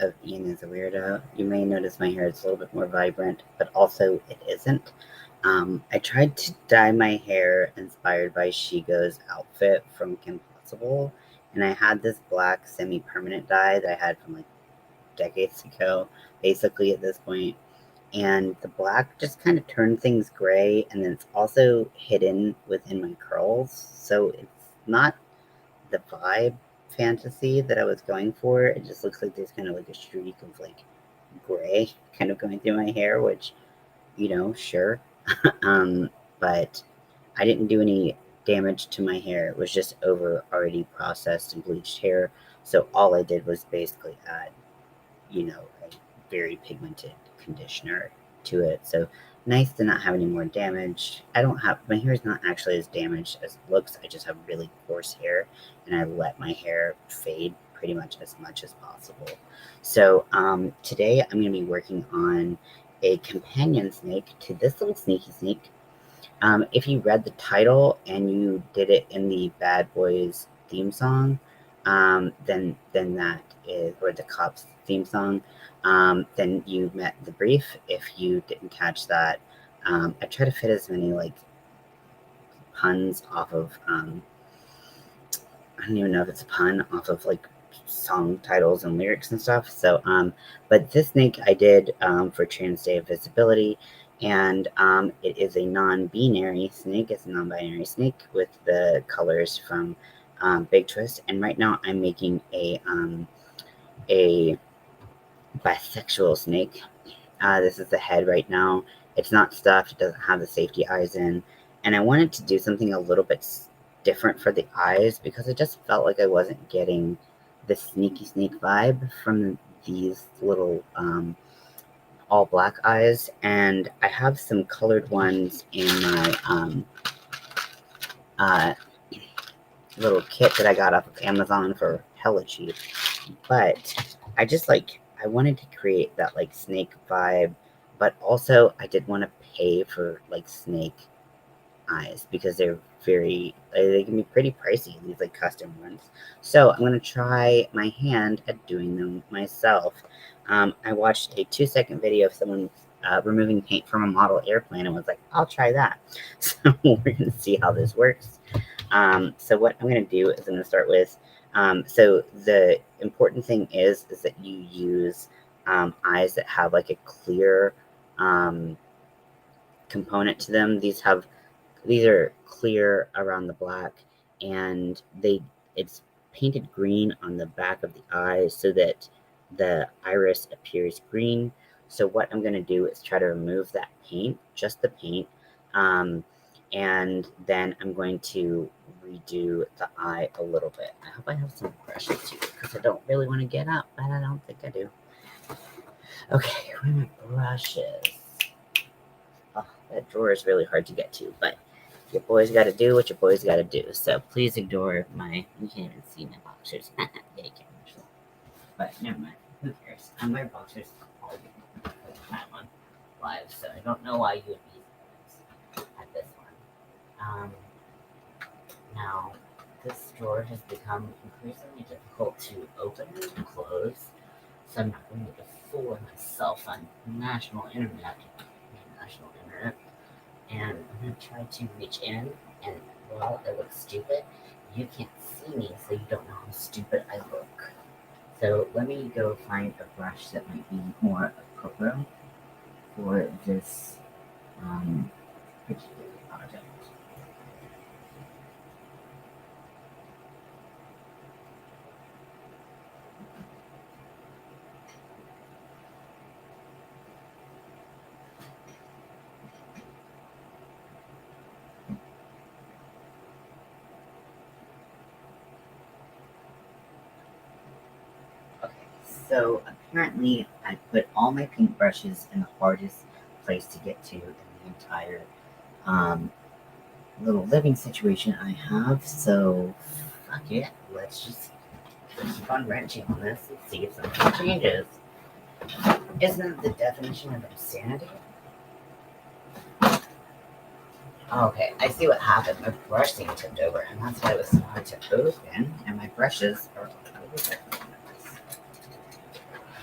of Ian is a Weirdo. You may notice my hair is a little bit more vibrant, but also it isn't. I tried to dye my hair inspired by Shigo's outfit from Kim Possible, and I had this black semi-permanent dye that I had from like decades ago, basically at this point. And the black just kind of turned things gray, and then it's also hidden within my curls, so it's not the vibe fantasy that I was going for. It just looks like there's kind of like a streak of like gray kind of going through my hair, which, sure. um, but I didn't do any damage to my hair. It was just over already processed and bleached hair. So all I did was basically add, a very pigmented conditioner to it. So nice to not have any more damage. My hair is not actually as damaged as it looks. I just have really coarse hair, and I let my hair fade pretty much as possible. So today I'm going to be working on a companion snake to this little sneaky snake. If you read the title and you did it in the Bad Boys theme song, then that is, or the Cops theme song, then you met the brief. If you didn't catch that, I try to fit as many like puns off of, I don't even know if it's a pun, off of like song titles and lyrics and stuff. So, but this snake I did for Trans Day of Visibility, and it is a non-binary snake. It's a non-binary snake with the colors from Big Twist, and right now I'm making a bisexual snake. This is the head right now. It's not stuffed. It doesn't have the safety eyes in, and I wanted to do something a little bit different for the eyes because I just felt like I wasn't getting the sneaky sneak vibe from these little all black eyes, and I have some colored ones in my little kit that I got off of Amazon for hella cheap. But I wanted to create that like snake vibe, but also I did want to pay for like snake eyes because they can be pretty pricey, these like custom ones. So I'm going to try my hand at doing them myself. I watched a 2-second video of someone removing paint from a model airplane and was like, I'll try that. So we're going to see how this works. So what I'm going to do is I'm going to start with, so the important thing is that you use eyes that have like a clear component to them. These are clear around the black, and it's painted green on the back of the eye so that the iris appears green. So what I'm going to do is try to remove that paint, just the paint, and then I'm going to redo the eye a little bit. I hope I have some brushes here because I don't really want to get up, but I don't think I do. Okay, where are my brushes? Oh, that drawer is really hard to get to, but your boy's got to do what your boy's got to do. So please ignore you can't even see my boxers. Yeah, you can actually. But never mind. Who cares? I'm wearing boxers all the time on live, so I don't know why you would be at this one. Now, this drawer has become increasingly difficult to open and close, so I'm not going to fool myself on national internet. And I'm going to try to reach in, and while I look stupid, you can't see me, so you don't know how stupid I look. So let me go find a brush that might be more appropriate for this particular project. So apparently I put all my paintbrushes in the hardest place to get to in the entire little living situation I have. So fuck it, let's just keep on wrenching on this and see if something changes. Isn't it the definition of insanity? Okay, I see what happened. My brush thing tipped over, and that's why it was so hard to open, and my brushes are over there.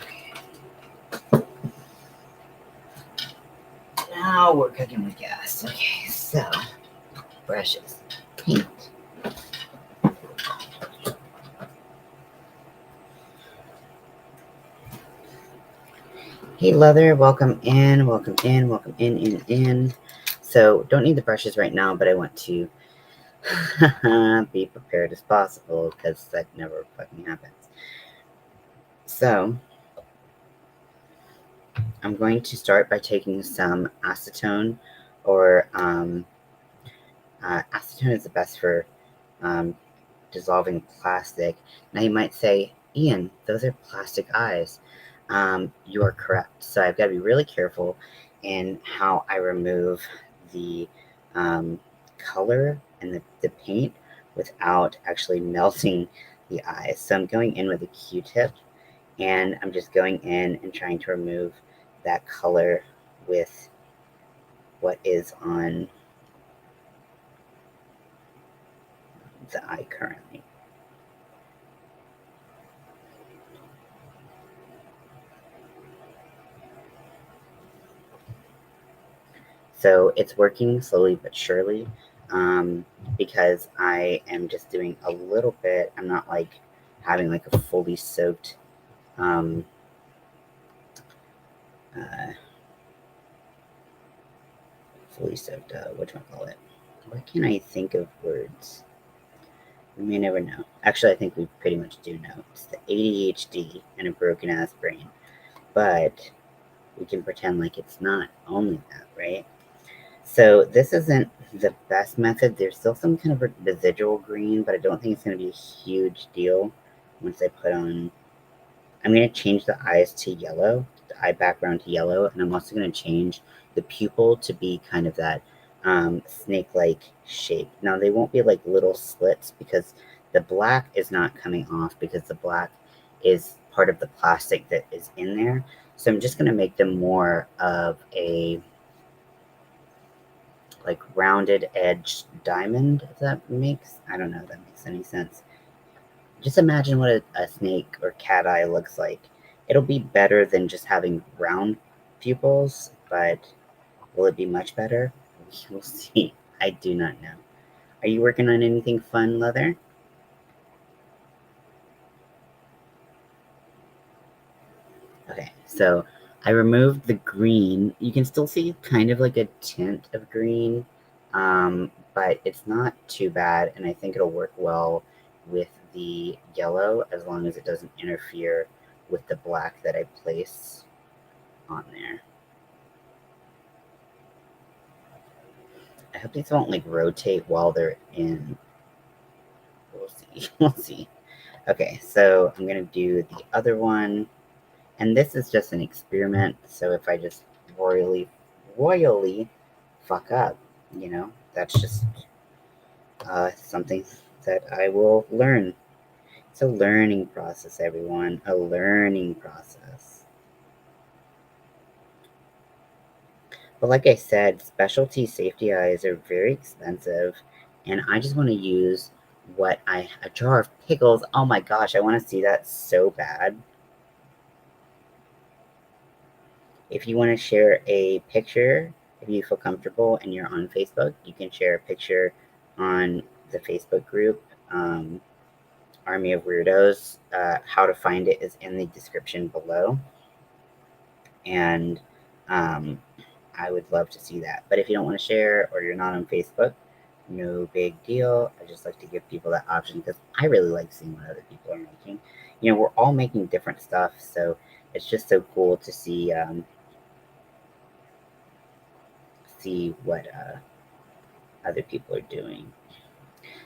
Okay. now we're cooking with gas. Okay, so brushes, paint. Hey Leather, welcome in, welcome in, welcome in. So don't need the brushes right now, but I want to be prepared as possible because that never fucking happens. So I'm going to start by taking some acetone, or acetone is the best for dissolving plastic. Now you might say, Ian, those are plastic eyes. You are correct. So I've got to be really careful in how I remove the color and the paint without actually melting the eyes. So I'm going in with a Q-tip, and I'm just going in and trying to remove that color with what is on the eye currently. So it's working slowly but surely, because I am just doing a little bit. I'm not like having like a fully soaked uh, whatchamacallit. Why can't I think of words? We may never know. Actually, I think we pretty much do know. It's the ADHD and a broken ass brain. But we can pretend like it's not only that, right? So this isn't the best method. There's still some kind of residual green, but I don't think it's going to be a huge deal once I put on. I'm going to change the eyes to yellow, the eye background to yellow, and I'm also going to change the pupil to be kind of that snake-like shape. Now they won't be like little slits because the black is not coming off, because the black is part of the plastic that is in there. So I'm just going to make them more of a like rounded edge diamond, if that makes, I don't know if that makes any sense. Just imagine what a snake or cat eye looks like. It'll be better than just having round pupils, but will it be much better? We'll see. I do not know. Are you working on anything fun, Leather? Okay, so I removed the green. You can still see kind of like a tint of green, but it's not too bad, and I think it'll work well with the yellow as long as it doesn't interfere with the black that I place on there. I hope these won't like rotate while they're in. We'll see. We'll see. Okay, so I'm gonna do the other one. And this is just an experiment, so if I just royally fuck up, that's just something that I will learn. It's a learning process, everyone. A learning process. But like I said, specialty safety eyes are very expensive, and I just want to use a jar of pickles. Oh my gosh, I want to see that so bad. If you want to share a picture, if you feel comfortable and you're on Facebook, you can share a picture on the Facebook group, Army of Weirdos. How to find it is in the description below. And I would love to see that. But if you don't want to share or you're not on Facebook, no big deal. I just like to give people that option because I really like seeing what other people are making. We're all making different stuff, so it's just so cool to see what other people are doing.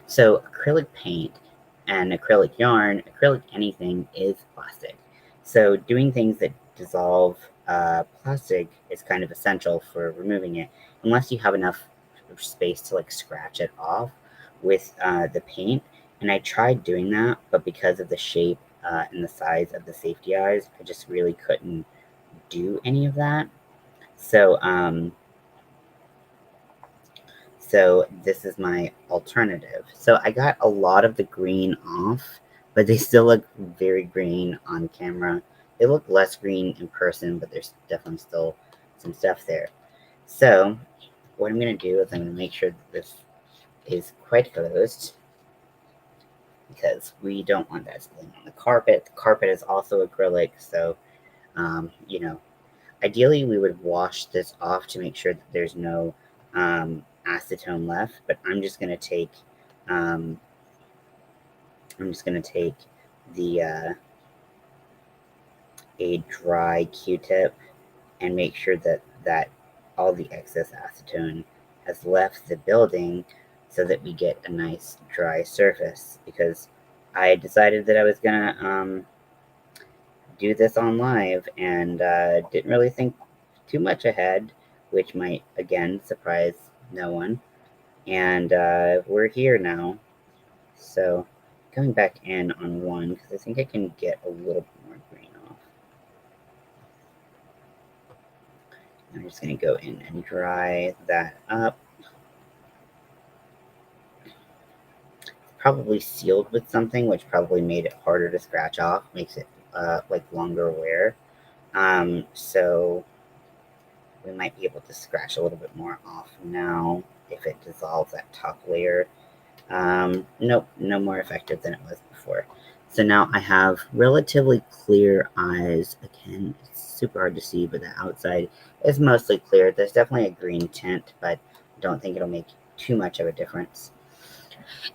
So acrylic paint and acrylic yarn, acrylic anything is plastic. So doing things that dissolve plastic is kind of essential for removing it, unless you have enough space to like scratch it off with the paint. And I tried doing that, but because of the shape and the size of the safety eyes, I just really couldn't do any of that. So So this is my alternative. So I got a lot of the green off, but they still look very green on camera. They look less green in person, but there's definitely still some stuff there. So what I'm going to do is I'm going to make sure that this is quite closed because we don't want that spilling on the carpet. The carpet is also acrylic, so you know, ideally we would wash this off to make sure that there's no acetone left. But um, I'm just gonna take the a dry Q-tip and make sure that all the excess acetone has left the building so that we get a nice dry surface, because I decided that I was gonna do this on live and didn't really think too much ahead, which might again surprise no one. And we're here now. So going back in on one, because I think I can get a little bit more green off. I'm just going to go in and dry that up. Probably sealed with something, which probably made it harder to scratch off, makes it like longer wear. So we might be able to scratch a little bit more off now if it dissolves that top layer. Nope, no more effective than it was before. So now I have relatively clear eyes. Again, it's super hard to see, but the outside is mostly clear. There's definitely a green tint, but I don't think it'll make too much of a difference.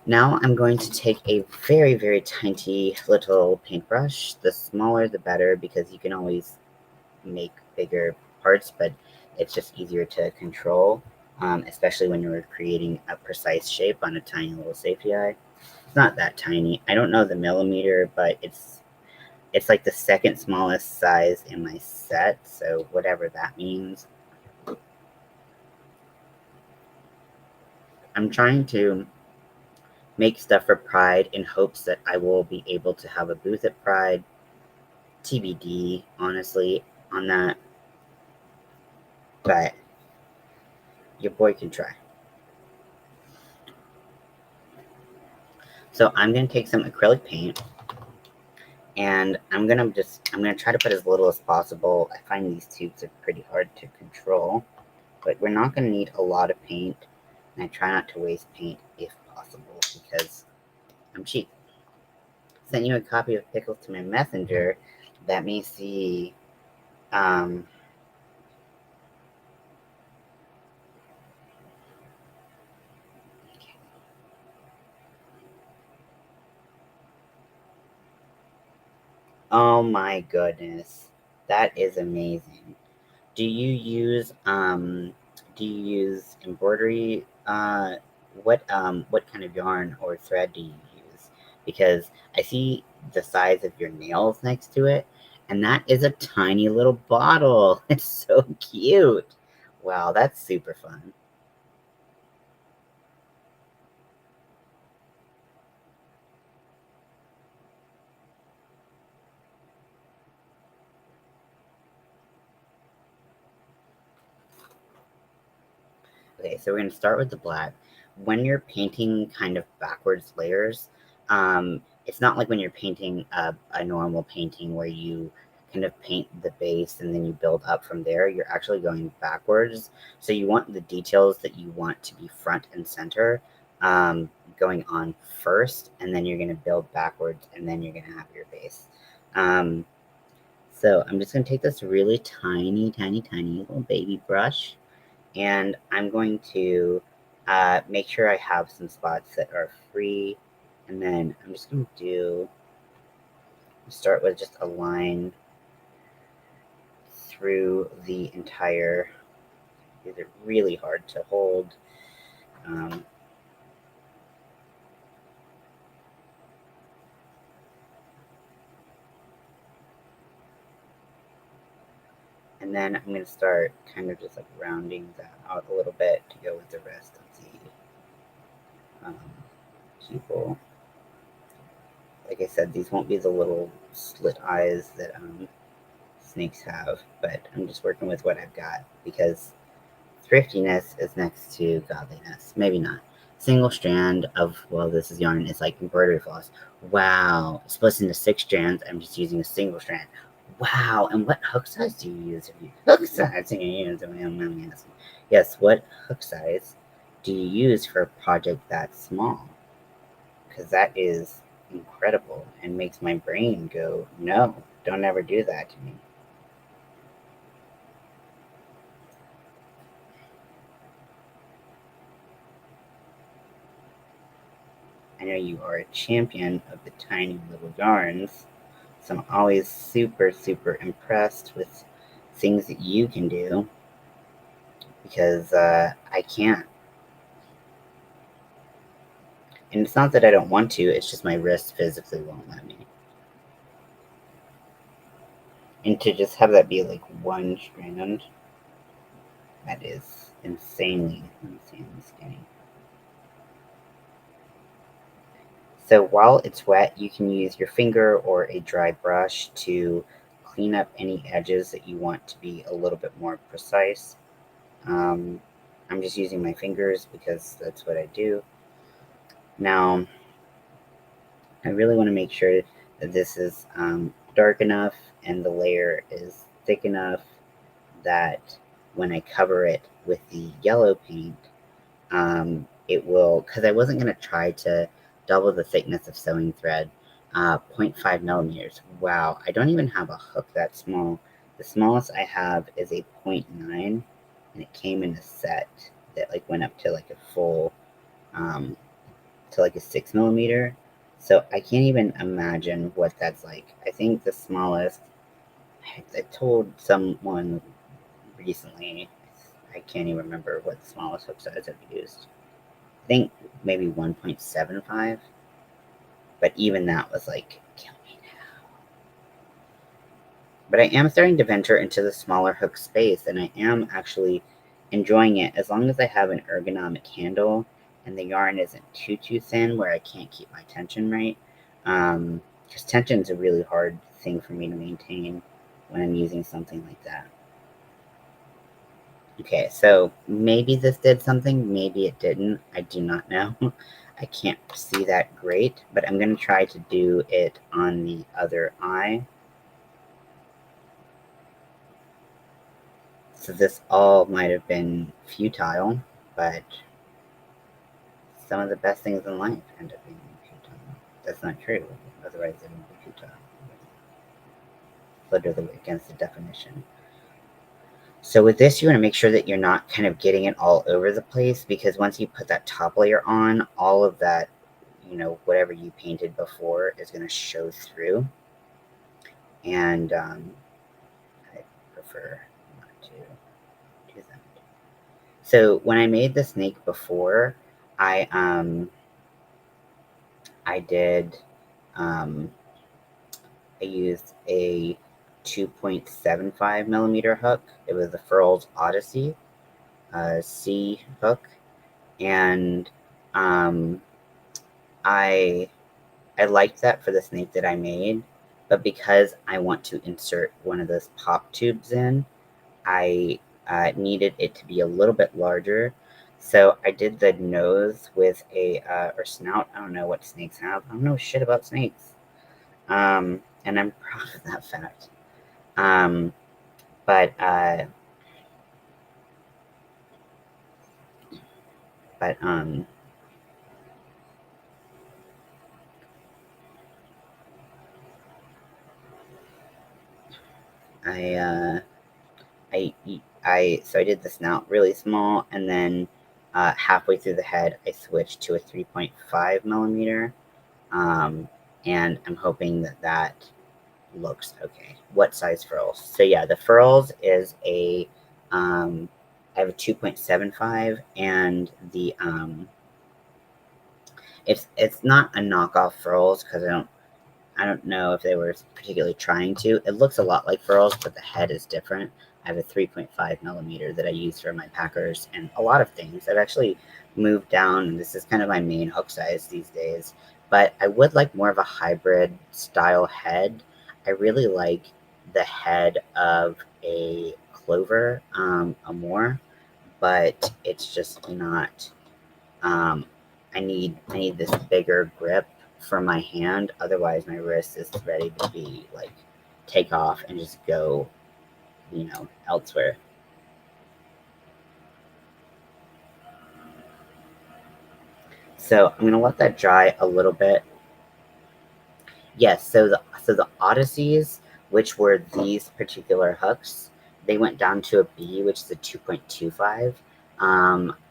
Now I'm going to take a very, very tiny little paintbrush. The smaller the better, because you can always make bigger parts, but it's just easier to control, especially when you're creating a precise shape on a tiny little safety eye. It's not that tiny. I don't know the millimeter, but it's like the second smallest size in my set, so whatever that means. I'm trying to make stuff for Pride in hopes that I will be able to have a booth at Pride. TBD, honestly, on that. But your boy can try. So I'm going to take some acrylic paint, and I'm going to try to put as little as possible. I find these tubes are pretty hard to control, but we're not going to need a lot of paint, and I try not to waste paint if possible because I'm cheap. Sent you a copy of Pickles to my messenger. Let me see. Um, oh my goodness, that is amazing. Do you use embroidery? What kind of yarn or thread do you use? Because I see the size of your nails next to it, and that is a tiny little bottle. It's so cute. Wow, that's super fun. Okay, so we're going to start with the black. When you're painting kind of backwards layers, it's not like when you're painting a normal painting where you kind of paint the base and then you build up from there. You're actually going backwards. So you want the details that you want to be front and center going on first, and then you're going to build backwards, and then you're going to have your base. Um, so I'm just going to take this really tiny, tiny, tiny little baby brush, and I'm going to make sure I have some spots that are free, and then I'm just going to start with just a line through the entire. These are really hard to hold. Um, and then I'm going to start kind of just like rounding that out a little bit to go with the rest of the people. Like I said, these won't be the little slit eyes that snakes have, but I'm just working with what I've got because thriftiness is next to godliness. Maybe not. Single strand of, well, this is yarn, it's like embroidery floss. Wow. Split into 6 strands. I'm just using a single strand. Wow, and what hook size do you use? Hook size do you use? Yes, what hook size do you use for a project that small? Because that is incredible and makes my brain go, no, don't ever do that to me. I know you are a champion of the tiny little yarns, so I'm always super, super impressed with things that you can do because I can't. And it's not that I don't want to, it's just my wrist physically won't let me. And to just have that be like one strand, that is insanely skinny. So while it's wet, you can use your finger or a dry brush to clean up any edges that you want to be a little bit more precise. Um, I'm just using my fingers because that's what I do. Now, I really want to make sure that this is dark enough and the layer is thick enough that when I cover it with the yellow paint, it will, because I wasn't going to try to double the thickness of sewing thread, 0.5 millimeters. Wow, I don't even have a hook that small. The smallest I have is a 0.9, and it came in a set that like went up to like a full, um, to like a 6 millimeter. So I can't even imagine what that's like. I think the smallest, I told someone recently, I can't even remember what the smallest hook size I've used. I think maybe 1.75, but even that was like, kill me now. But I am starting to venture into the smaller hook space, and I am actually enjoying it as long as I have an ergonomic handle and the yarn isn't too thin where I can't keep my tension right. Because tension is a really hard thing for me to maintain when I'm using something like that. Okay, so maybe this did something, maybe it didn't. I do not know. I can't see that great, but I'm going to try to do it on the other eye. So this all might have been futile, but some of the best things in life end up being futile. That's not true. Otherwise, it wouldn't be futile. Literally against the definition. So with this, you want to make sure that you're not kind of getting it all over the place, because once you put that top layer on, all of that, whatever you painted before is going to show through. And I prefer not to do that. So when I made the snake before, I I did I used a 2.75 millimeter hook. It was the Furls Odyssey C hook, and um, I I liked that for the snake that I made, but because I want to insert one of those pop tubes in, I needed it to be a little bit larger. So I did the nose with a or snout. I don't know what snakes have. I don't know shit about snakes. And I'm proud of that fact. Um, but uh, but I I so I did the snout really small, and then halfway through the head, I switched to a 3.5 millimeter, um, and I'm hoping that that looks okay. What size furls? So yeah, the furls is a I have a 2.75, and the it's not a knockoff furls because I don't know if they were particularly trying to. It looks a lot like furls, but the head is different. I have a 3.5 millimeter that I use for my packers and a lot of things. I've actually moved down, and this is kind of my main hook size these days. But I would like more of a hybrid style head. I really like the head of a clover, a more, but it's just not. Um, I need this bigger grip for my hand. Otherwise, my wrist is ready to be like take off and just go, elsewhere. So I'm gonna let that dry a little bit. Yes, so the Odysseys, which were these particular hooks, they went down to a B, which is a 2.25.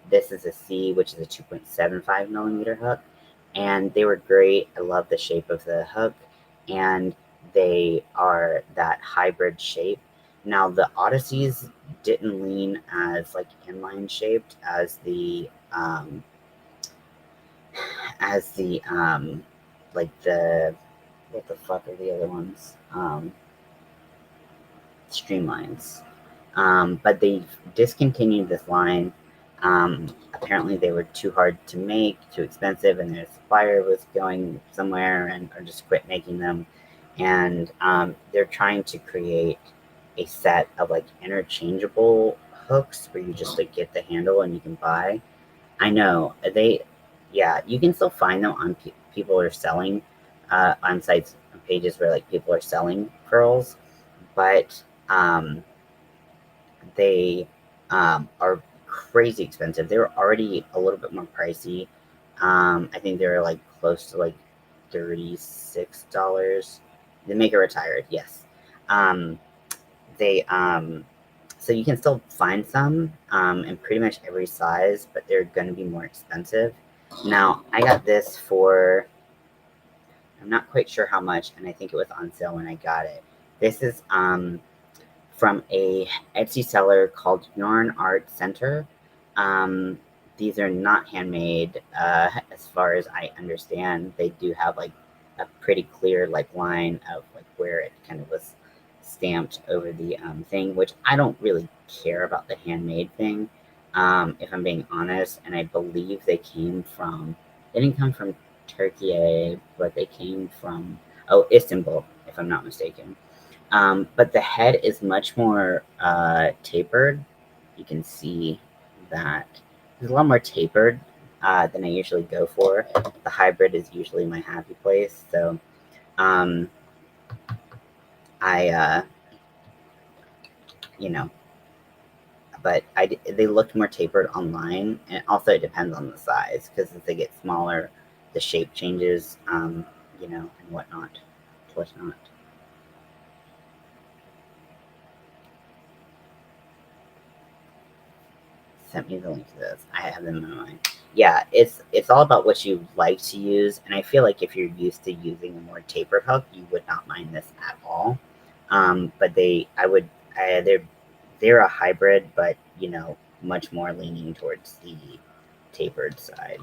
This is a C, which is a 2.75 millimeter hook, and they were great. I love the shape of the hook, and they are that hybrid shape. Now the Odysseys didn't lean as like inline shaped as the like the what the fuck are the other ones? Streamlines. But they discontinued this line. Apparently, they were too hard to make, too expensive, and their supplier was going somewhere or just quit making them. And they're trying to create a set of like interchangeable hooks where you just like get the handle and you can buy. I know yeah, you can still find them on people are selling on sites and pages where like people are selling pearls, but they are crazy expensive. They were already a little bit more pricey. I think they were like close to like $36. The maker retired, yes. They So you can still find some in pretty much every size, but they're going to be more expensive. Now, I got this for, I'm not quite sure how much, and I think it was on sale when I got it. This is from a Etsy seller called Yarn Art Center. Um, these are not handmade, as far as I understand. They do have like a pretty clear like line of like where it kind of was stamped over the thing, which I don't really care about the handmade thing, if I'm being honest. And I believe they didn't come from Turkey, but they came from Istanbul, if I'm not mistaken. But the head is much more tapered. You can see that it's a lot more tapered than I usually go for. The hybrid is usually my happy place. So um, I, you know, but they looked more tapered online, and also it depends on the size because as they get smaller, the shape changes, and whatnot. Whatnot. Sent me the link to this. I have them in mind. Yeah, it's all about what you like to use, and I feel like if you're used to using a more tapered hook, you would not mind this at all. But they're a hybrid, but much more leaning towards the tapered side.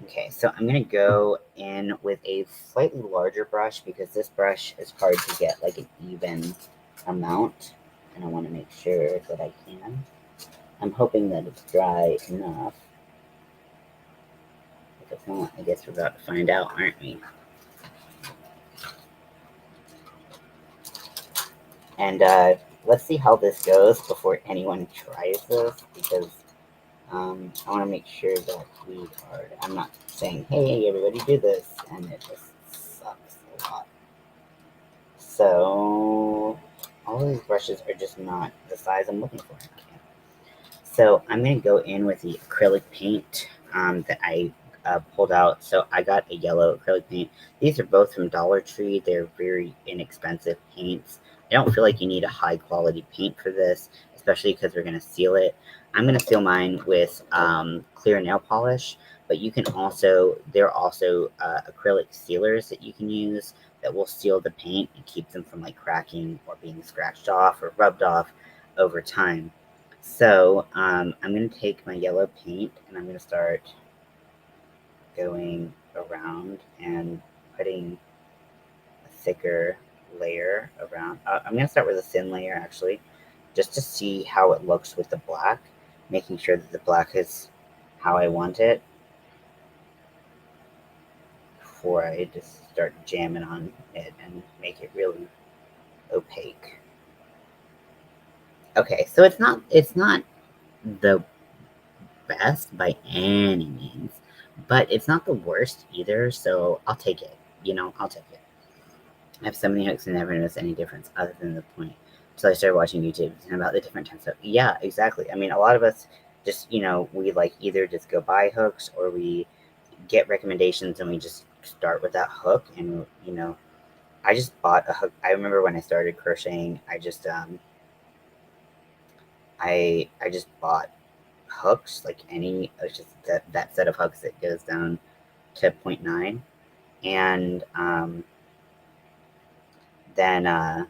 Okay, so I'm gonna go in with a slightly larger brush because this brush is hard to get like an even amount, and I want to make sure that I can. I'm hoping that it's dry enough. If it's not, I guess we're about to find out, aren't we? And let's see how this goes before anyone tries this, because I want to make sure that I'm not saying, hey, everybody do this, and it just sucks a lot. So all of these brushes are just not the size I'm looking for. So I'm going to go in with the acrylic paint that I pulled out. So I got a yellow acrylic paint. These are both from Dollar Tree. They're very inexpensive paints. I don't feel like you need a high quality paint for this, especially because we're going to seal it. I'm going to seal mine with clear nail polish, but there are also acrylic sealers that you can use that will seal the paint and keep them from like cracking or being scratched off or rubbed off over time. So I'm going to take my yellow paint and I'm going to start going around and putting a thicker layer around. I'm going to start with a thin layer actually, just to see how it looks with the black, making sure that the black is how I want it before I just start jamming on it and make it really opaque. Okay, so it's not the best by any means, but it's not the worst either, so I'll take it. I'll take it. I have so many hooks and never noticed any difference other than the point. So I started watching YouTube and about the different types of. Yeah, exactly. I mean, a lot of us just, we like either just go buy hooks or we get recommendations and we just start with that hook. And, I just bought a hook. I remember when I started crocheting, I just bought hooks, like just that set of hooks that goes down to zero point 0.9. And then,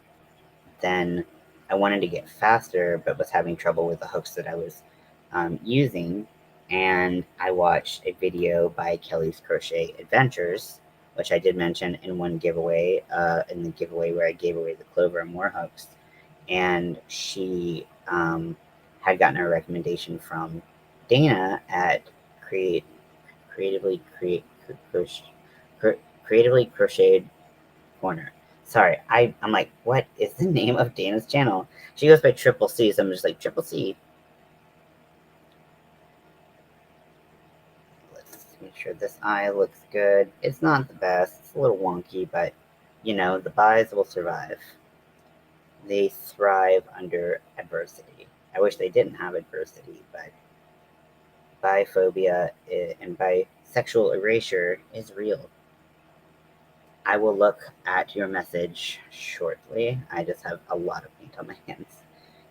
then I wanted to get faster, but was having trouble with the hooks that I was using. And I watched a video by Kelly's Crochet Adventures, which I did mention in one giveaway, in the giveaway where I gave away the Clover and more hooks. And she had gotten a recommendation from Dana at Create Creatively Create Creatively Crocheted Corner. Sorry, I'm like, what is the name of Dana's channel? She goes by Triple C, so I'm just like, Triple C. Let's make sure this eye looks good. It's not the best. It's a little wonky, but, the buys will survive. They thrive under adversity. I wish they didn't have adversity, but biphobia and bisexual erasure is real. I will look at your message shortly. I just have a lot of paint on my hands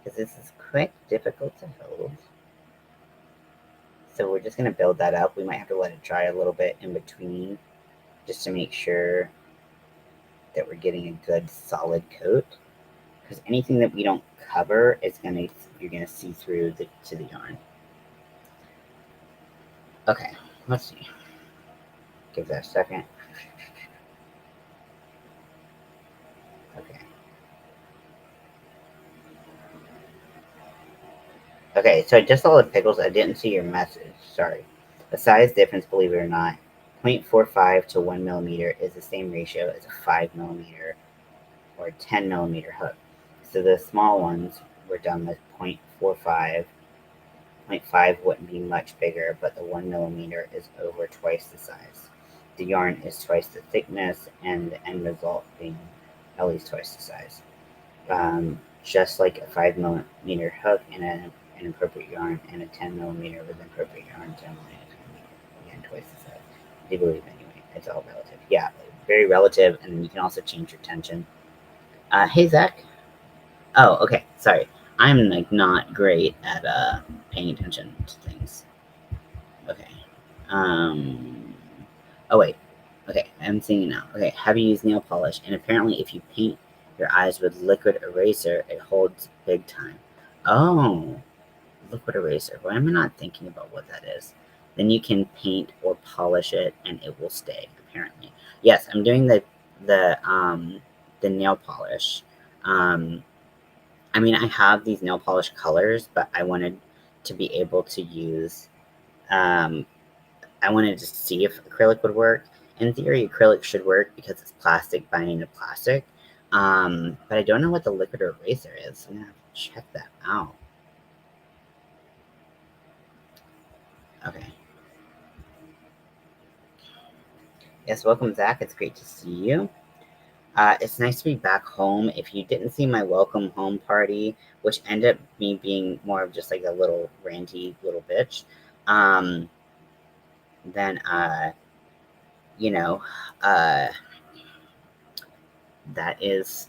because this is quite difficult to hold. So we're just going to build that up. We might have to let it dry a little bit in between just to make sure that we're getting a good solid coat. Because anything that we don't cover is you're gonna see through to the yarn. Okay, let's see. Give that a second. Okay. Okay, so I just saw the pickles. I didn't see your message. Sorry. The size difference, believe it or not, 0.45 to 1 millimeter is the same ratio as a 5 millimeter or 10 millimeter hook. So the small ones were done with 0.45. 0.5 wouldn't be much bigger, but the 1 millimeter is over twice the size. The yarn is twice the thickness, and the end result being at least twice the size. Just like a 5 millimeter hook and an appropriate yarn, and a 10 millimeter with an appropriate yarn, 10 millimeter, again, twice the size. I do believe anyway. It's all relative. Yeah, very relative, and you can also change your tension. Hey, Zach. Oh, okay. Sorry. I'm like not great at paying attention to things. Okay. Um. Oh wait. Okay, I'm seeing it now. Okay, have you used nail polish? And apparently, if you paint your eyes with liquid eraser, it holds big time. Oh, liquid eraser. Why am I not thinking about what that is? Then you can paint or polish it, and it will stay. Apparently, yes. I'm doing the nail polish. Um, I mean, I have these nail polish colors, but I wanted to be able to use. Um, I wanted to see if acrylic would work. In theory, acrylic should work because it's plastic binding to plastic. But I don't know what the liquid eraser is. I'm gonna have to check that out. Okay. Yes, welcome, Zach. It's great to see you. It's nice to be back home. If you didn't see my welcome home party, which ended up me being more of just like a little ranty little bitch, um, then you know, uh, that's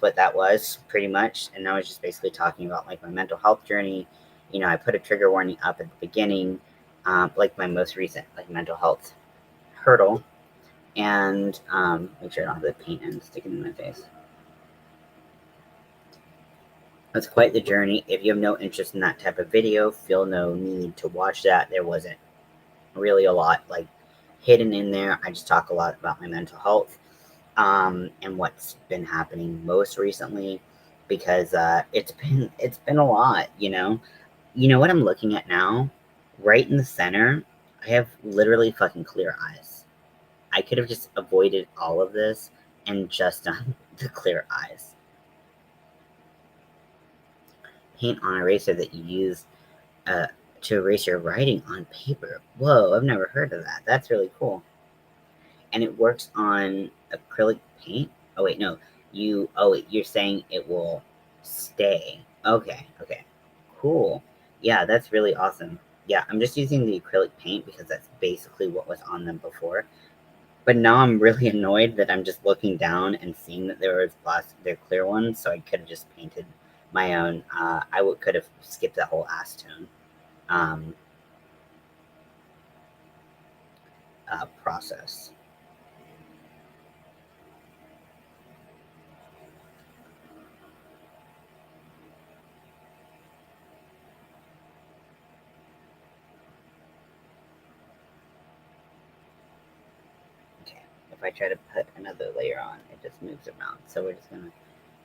what that was pretty much. And I was just basically talking about like my mental health journey. I put a trigger warning up at the beginning, like my most recent like mental health hurdle, and make sure I don't have the paint and sticking in my face. It's quite the journey. If you have no interest in that type of video, feel no need to watch that. There wasn't really a lot like hidden in there. I just talk a lot about my mental health, and what's been happening most recently, because it's been a lot. You know what I'm looking at now? Right in the center, I have literally fucking clear eyes. I could have just avoided all of this and just done the clear eyes. Paint on eraser that you use uh, to erase your writing on paper. Whoa, I've never heard of that. That's really cool. And it works on acrylic paint. Oh wait, no. You're saying it will stay. Okay, okay. Cool. Yeah, that's really awesome. Yeah, I'm just using the acrylic paint because that's basically what was on them before. But now I'm really annoyed that I'm just looking down and seeing that there was they're clear ones, so I could have just painted my own. Could have skipped that whole acetone um, process. Okay, if I try to put another layer on, it just moves around. So we're just gonna,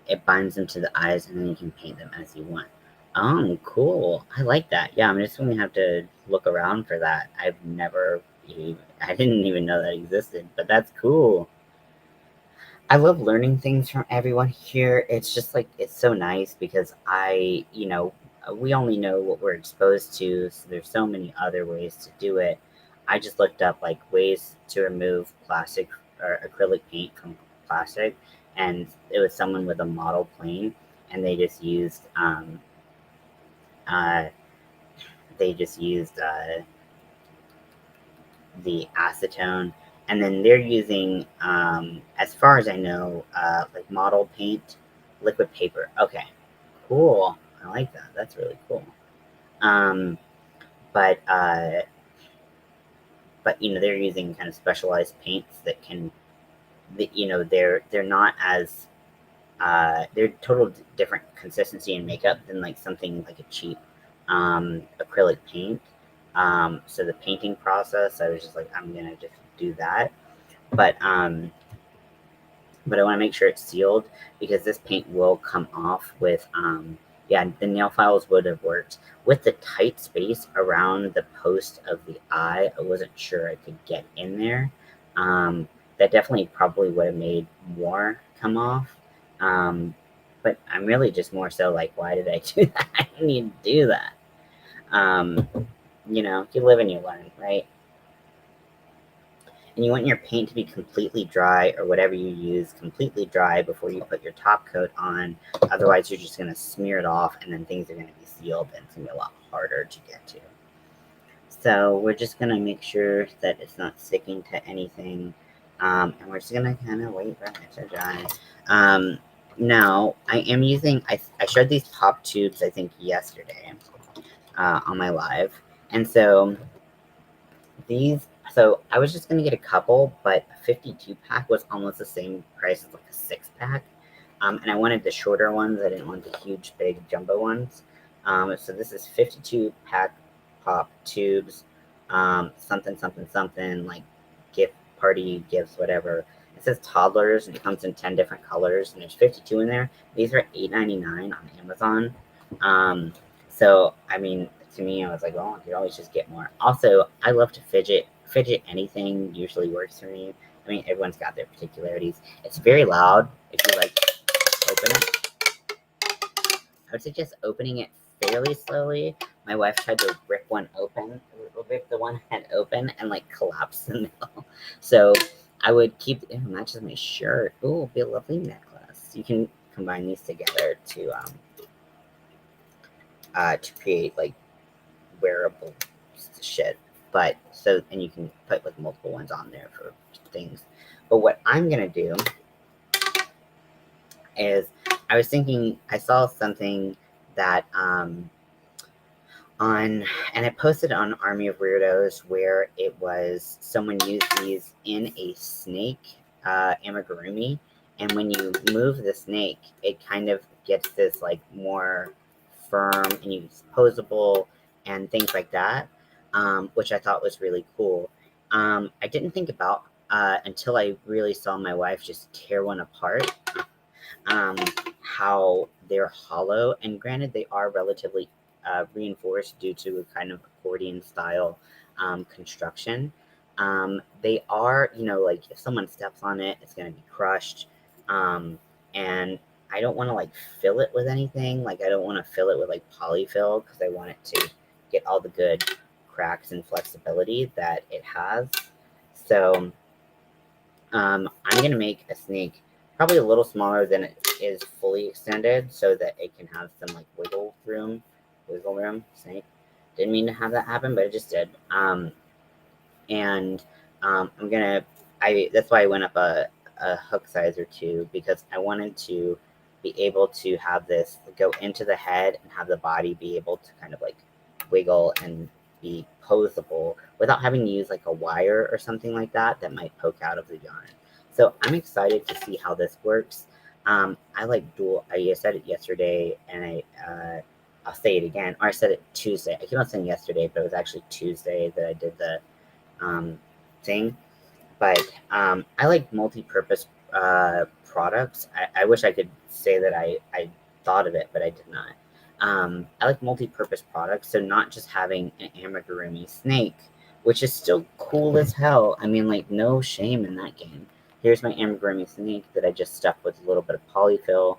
it binds them to the eyes, and then you can paint them as you want. Oh, cool. I like that. Yeah, I'm just gonna have to look around for that. I didn't even know that existed, but that's cool. I love learning things from everyone here. It's just like it's so nice because we only know what we're exposed to, so there's so many other ways to do it. I just looked up like ways to remove plastic or acrylic paint from plastic, and it was someone with a model plane, and uh, they just used the acetone, and then they're using, as far as I know, like model paint, liquid paper. Okay, cool. I like that. That's really cool. Um, but uh, but they're using kind of specialized paints that can, they're not as they're total different consistency and makeup than like something like a cheap acrylic paint. So the painting process, I was just like, I'm gonna just do that. But but I want to make sure it's sealed because this paint will come off with yeah, the nail files would have worked with the tight space around the post of the eye. I wasn't sure I could get in there. That definitely probably would have made more come off. But I'm really just more so like, why did I do that? I didn't need to do that. um, you live and you learn, right? And you want your paint to be completely dry, or whatever you use completely dry before you put your top coat on. Otherwise, you're just going to smear it off, and then things are going to be sealed, and it's going to be a lot harder to get to. So we're just going to make sure that it's not sticking to anything, and we're just going to kind of wait for it to dry. Now, I am using, I showed these pop tubes, I think, yesterday on my live. And so I was just gonna get a couple, but a 52 pack was almost the same price as like a 6 pack. And I wanted the shorter ones. I didn't want the huge, big jumbo ones. So this is 52 pack pop tubes, something, something, something, like gift party gifts, whatever. It says toddlers, and it comes in 10 different colors, and there's 52 in there. These are $8.99 on Amazon. Um, so, I mean, to me, I was like, well, you could always just get more. Also, I love to fidget. Fidget anything usually works for me. I mean, everyone's got their particularities. It's very loud if you like open it. I would suggest opening it fairly slowly. My wife tried to rip rip the one head open and like collapse the middle. So I would keep, it matches my shirt. Ooh, it'll be a lovely necklace. You can combine these together to create like wearable shit. But so, and you can put like multiple ones on there for things. But what I'm gonna do is, I was thinking, I saw something that on, and I posted on Army of Weirdos, where it was someone used these in a snake amigurumi, and when you move the snake, it kind of gets this like more firm, and it's posable and things like that, which I thought was really cool. I didn't think about until I really saw my wife just tear one apart, um, how they're hollow. And granted, they are relatively reinforced due to a kind of accordion style construction. They are, like if someone steps on it, it's going to be crushed. And I don't want to like fill it with anything. Like, I don't want to fill it with like polyfill because I want it to get all the good cracks and flexibility that it has. So I'm going to make a snake probably a little smaller than it is fully extended so that it can have some like wiggle room. Snake. Didn't mean to have that happen, but it just did. And I'm gonna. That's why I went up a hook size or two, because I wanted to be able to have this go into the head and have the body be able to kind of like wiggle and be posable without having to use like a wire or something like that that might poke out of the yarn. So I'm excited to see how this works. I like dual. I said it yesterday, and I'll say it again. Or I said it Tuesday. I keep on saying yesterday, but it was actually Tuesday that I did the thing. But I like multi-purpose products. I wish I could say that I thought of it, but I did not. I like multi-purpose products, so not just having an amigurumi snake, which is still cool as hell. I mean, like, no shame in that game. Here's my amigurumi snake that I just stuffed with a little bit of polyfill.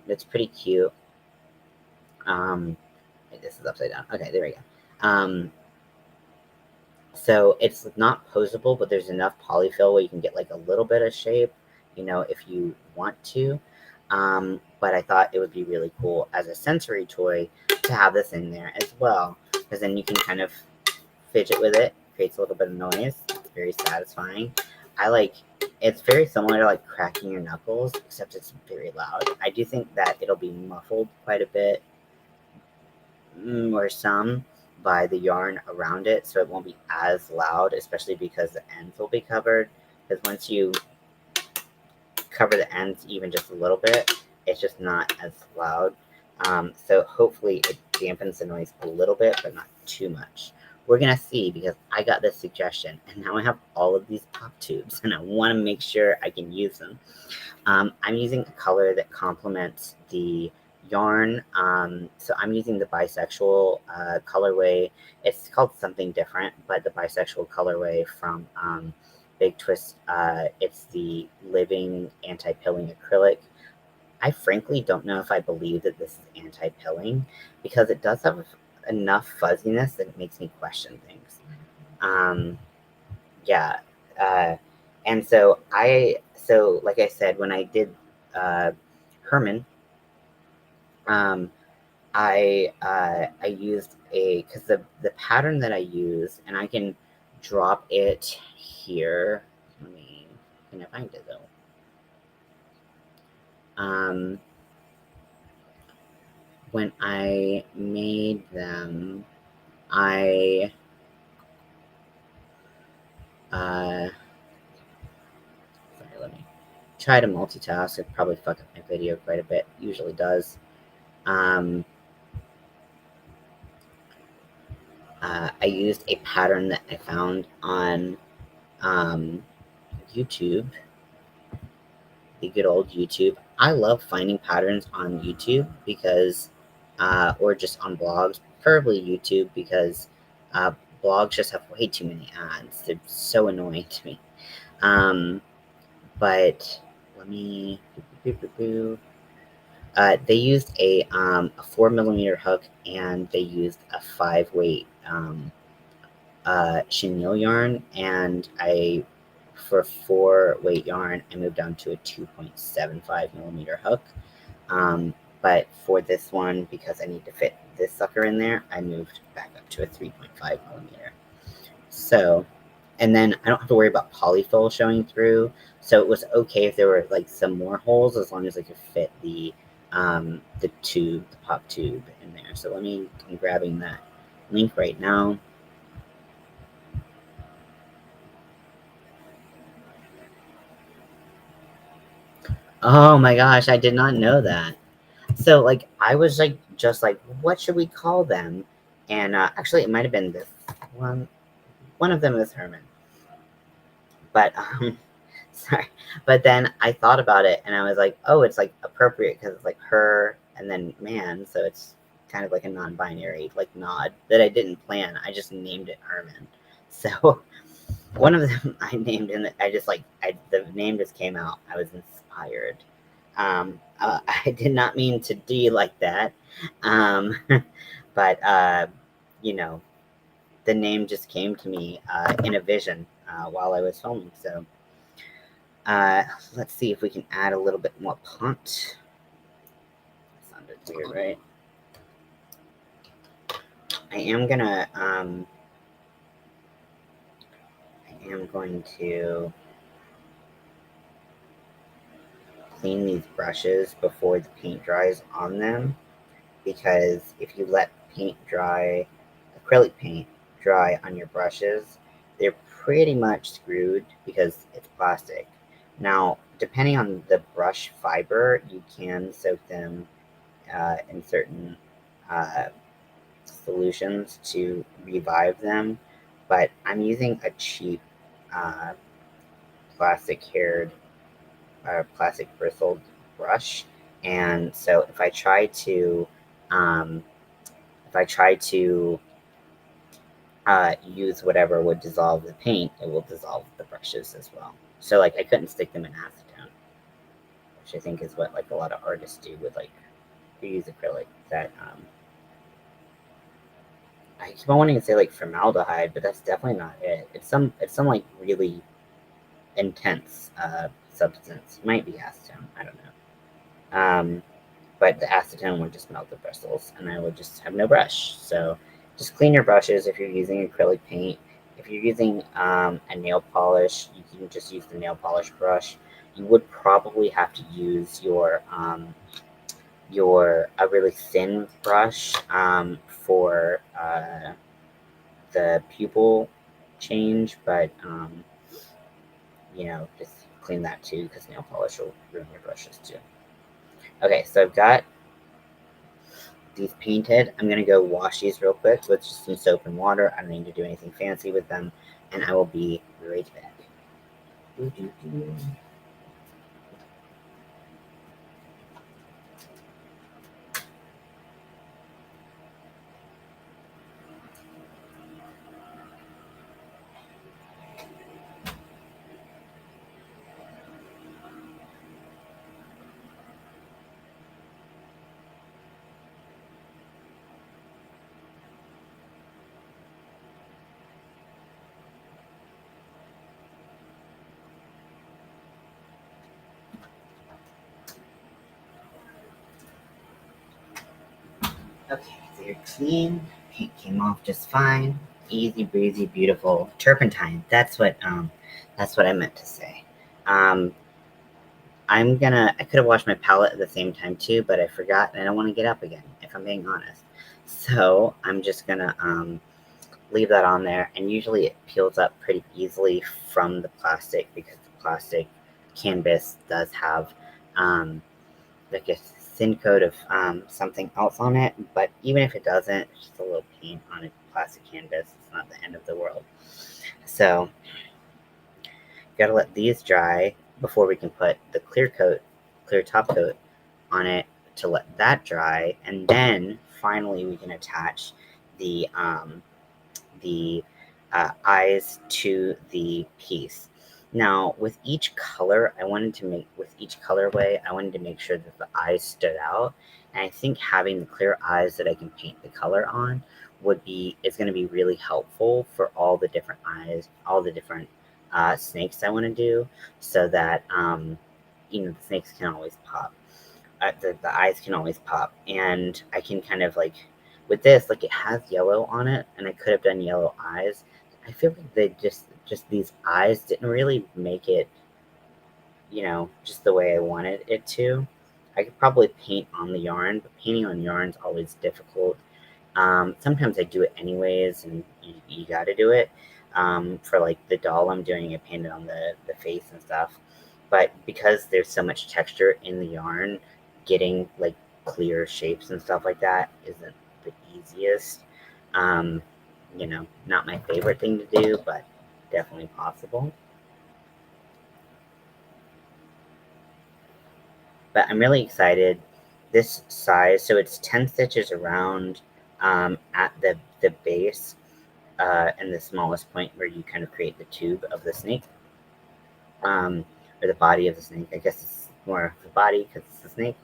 It's pretty cute. This is upside down. Okay, there we go. So it's not posable, but there's enough polyfill where you can get like a little bit of shape, if you want to. But I thought it would be really cool as a sensory toy to have this in there as well, because then you can kind of fidget with it, creates a little bit of noise. It's very satisfying. It's very similar to like cracking your knuckles, except it's very loud. I do think that it'll be muffled quite a bit, or some, by the yarn around it, so it won't be as loud, especially because the ends will be covered. Because once you cover the ends even just a little bit, it's just not as loud. So hopefully it dampens the noise a little bit, but not too much. We're gonna see, because I got this suggestion, and now I have all of these pop tubes, and I want to make sure I can use them. I'm using a color that complements the yarn. So I'm using the bisexual colorway. It's called something different, but the bisexual colorway from Big Twist. It's the living anti-pilling acrylic. I frankly don't know if I believe that this is anti-pilling, because it does have enough fuzziness that it makes me question things. Yeah. Uh, and so like I said, when I did Herman, um, I used because the pattern that I use, and I can drop it here. Let me, can I find it though? When I made them, I sorry, let me try to multitask. It probably fuck up my video quite a bit. Usually does. Um, I used a pattern that I found on YouTube, the good old YouTube. I love finding patterns on YouTube because, or just on blogs, preferably YouTube, because blogs just have way too many ads. They're so annoying to me. But let me. They used a 4mm hook, and they used a 5-weight chenille yarn, and for 4-weight yarn, I moved down to a 2.75mm hook. But for this one, because I need to fit this sucker in there, I moved back up to a 3.5mm. So, and then I don't have to worry about polyfill showing through. So it was okay if there were like some more holes, as long as I could fit the tube, the pop tube in there. So I'm grabbing that link right now. Oh my gosh, I did not know that. So like I was like just like, what should we call them? And actually it might have been this one. One of them is Herman. But sorry. But then I thought about it, and I was like, oh, it's like appropriate because it's like her and then man, so it's kind of like a non-binary like nod that I didn't plan. I just named it Herman. So one of them I named, and I just like the name just came out. I was inspired. I did not mean to be like that, um, but you know, the name just came to me in a vision while I was filming. So Let's see if we can add a little bit more punt. Sounded weird, right? I am going to clean these brushes before the paint dries on them, because if you let acrylic paint dry on your brushes, they're pretty much screwed because it's plastic. Now, depending on the brush fiber, you can soak them in certain uh, solutions to revive them, but I'm using a cheap uh, plastic haired or plastic bristled brush, and so um, if I try to use whatever would dissolve the paint, it will dissolve the brushes as well. So like I couldn't stick them in acetone, which I think is what like a lot of artists do with like who use acrylic. That I keep on wanting to say like formaldehyde, but that's definitely not it. It's some like really intense substance. It might be acetone. I don't know. But the acetone would just melt the bristles, and I would just have no brush. So just clean your brushes if you're using acrylic paint. If you're using a nail polish, you can just use the nail polish brush. You would probably have to use your a really thin brush for the pupil change, but just clean that too, because nail polish will ruin your brushes too. Okay, so I've got these painted. I'm gonna go wash these real quick with just some soap and water. I don't need to do anything fancy with them, and I will be right back. Okay, they're clean. Paint came off just fine. Easy breezy, beautiful. Turpentine. That's what I meant to say. Um, I could have washed my palette at the same time too, but I forgot and I don't want to get up again, if I'm being honest. So I'm just gonna leave that on there, and usually it peels up pretty easily from the plastic, because the plastic canvas does have um, like a thin coat of something else on it. But even if it doesn't, it's just a little paint on a plastic canvas. It's not the end of the world. So gotta let these dry before we can put the clear top coat on it, to let that dry, and then finally we can attach the the eyes to the piece. Now, with each colorway, I wanted to make sure that the eyes stood out. And I think having the clear eyes that I can paint the color on is going to be really helpful for all the different eyes, all the different snakes I want to do, so that the snakes can always pop. The eyes can always pop, and I can kind of like, with this, like, it has yellow on it, and I could have done yellow eyes. I feel like they just these eyes didn't really make it, just the way I wanted it to. I could probably paint on the yarn, but painting on yarn is always difficult. Sometimes I do it anyways, and you got to do it. For like the doll I'm doing, I painted on the face and stuff. But because there's so much texture in the yarn, getting like clear shapes and stuff like that isn't the easiest. Um, not my favorite thing to do, but definitely possible. But I'm really excited. This size, so it's 10 stitches around at the base, and the smallest point where you kind of create the tube of the snake, or the body of the snake. I guess it's more of the body because it's the snake,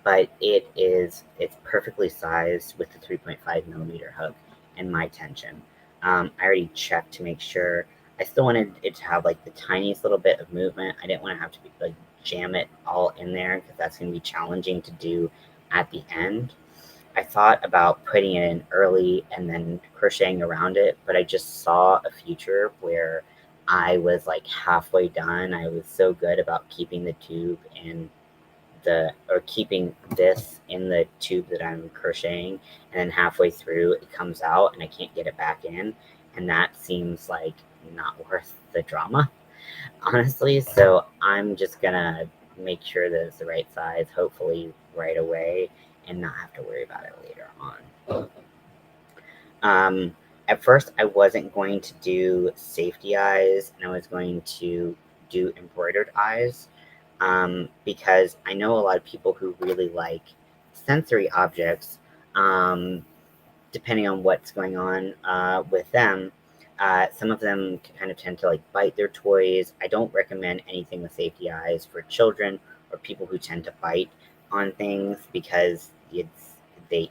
but it's perfectly sized with the 3.5 millimeter hook and my tension. I already checked to make sure I still wanted it to have like the tiniest little bit of movement. I didn't want to have to be like jam it all in there because that's going to be challenging to do at the end. I thought about putting it in early and then crocheting around it, but I just saw a future where I was like halfway done. I was so good about keeping the tube in or keeping this in the tube that I'm crocheting, and then halfway through it comes out and I can't get it back in, and that seems like not worth the drama, honestly. So I'm just gonna make sure that it's the right size, hopefully right away, and not have to worry about it later on. At first, I wasn't going to do safety eyes, and I was going to do embroidered eyes, because I know a lot of people who really like sensory objects, depending on what's going on with them. Some of them kind of tend to like bite their toys. I don't recommend anything with safety eyes for children or people who tend to bite on things because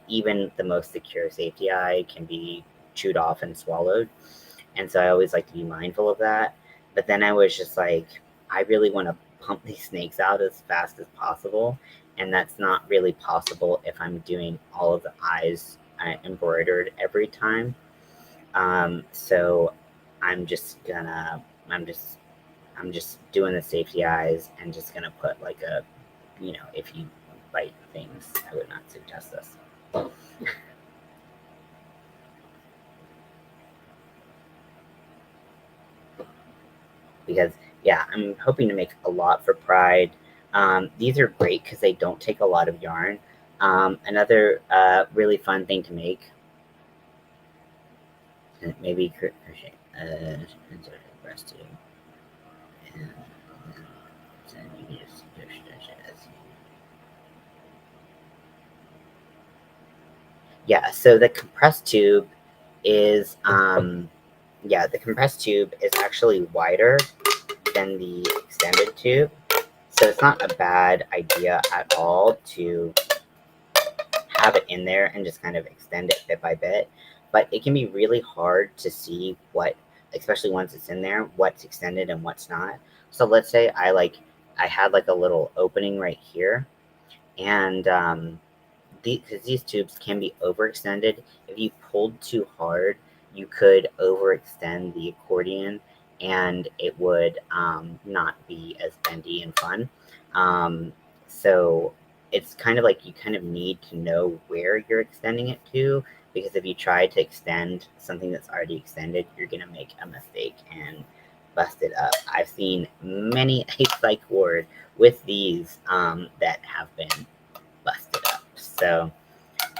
even the most secure safety eye can be chewed off and swallowed. And so I always like to be mindful of that. But then I was just like, I really want to pump these snakes out as fast as possible. And that's not really possible if I'm doing all of the eyes embroidered every time. So I'm just gonna, I'm just doing the safety eyes and just gonna put like a, if you bite things, I would not suggest this. Because yeah, I'm hoping to make a lot for Pride. These are great because they don't take a lot of yarn. Another really fun thing to make, maybe crochet, breast tube, and then you just yeah. So the compressed tube is the compressed tube is actually wider than the extended tube. So it's not a bad idea at all to have it in there and just kind of extend it bit by bit. But it can be really hard to see what, especially once it's in there, what's extended and what's not. So let's say I had like a little opening right here, and because these tubes can be overextended. If you pulled too hard, you could overextend the accordion and it would not be as bendy and fun. So it's kind of like you kind of need to know where you're extending it to, because if you try to extend something that's already extended, you're going to make a mistake and bust it up. I've seen many a psych ward with these that have been busted up. So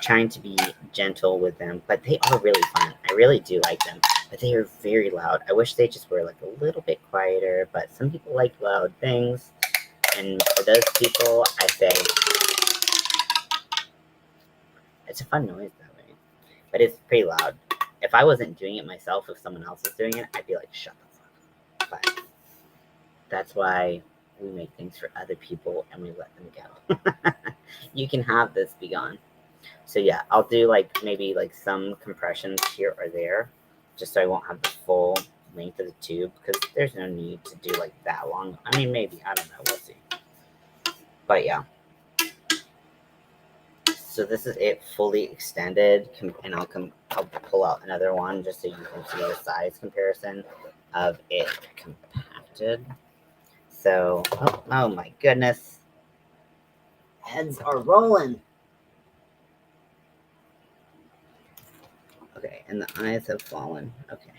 trying to be gentle with them, but they are really fun. I really do like them, but they are very loud. I wish they just were like a little bit quieter, but some people like loud things. And for those people, I say it's a fun noise that way, but it's pretty loud. If I wasn't doing it myself, if someone else was doing it, I'd be like, shut the fuck up. But that's why we make things for other people and we let them go. You can have this, be gone. So yeah, I'll do like maybe like some compressions here or there, just so I won't have the full length of the tube, because there's no need to do like that long. I mean, maybe, I don't know, we'll see. But yeah. So this is it fully extended, and I'll pull out another one just so you can see the size comparison of it compacted. So, oh my goodness. Heads are rolling. Okay, and the eyes have fallen. Okay.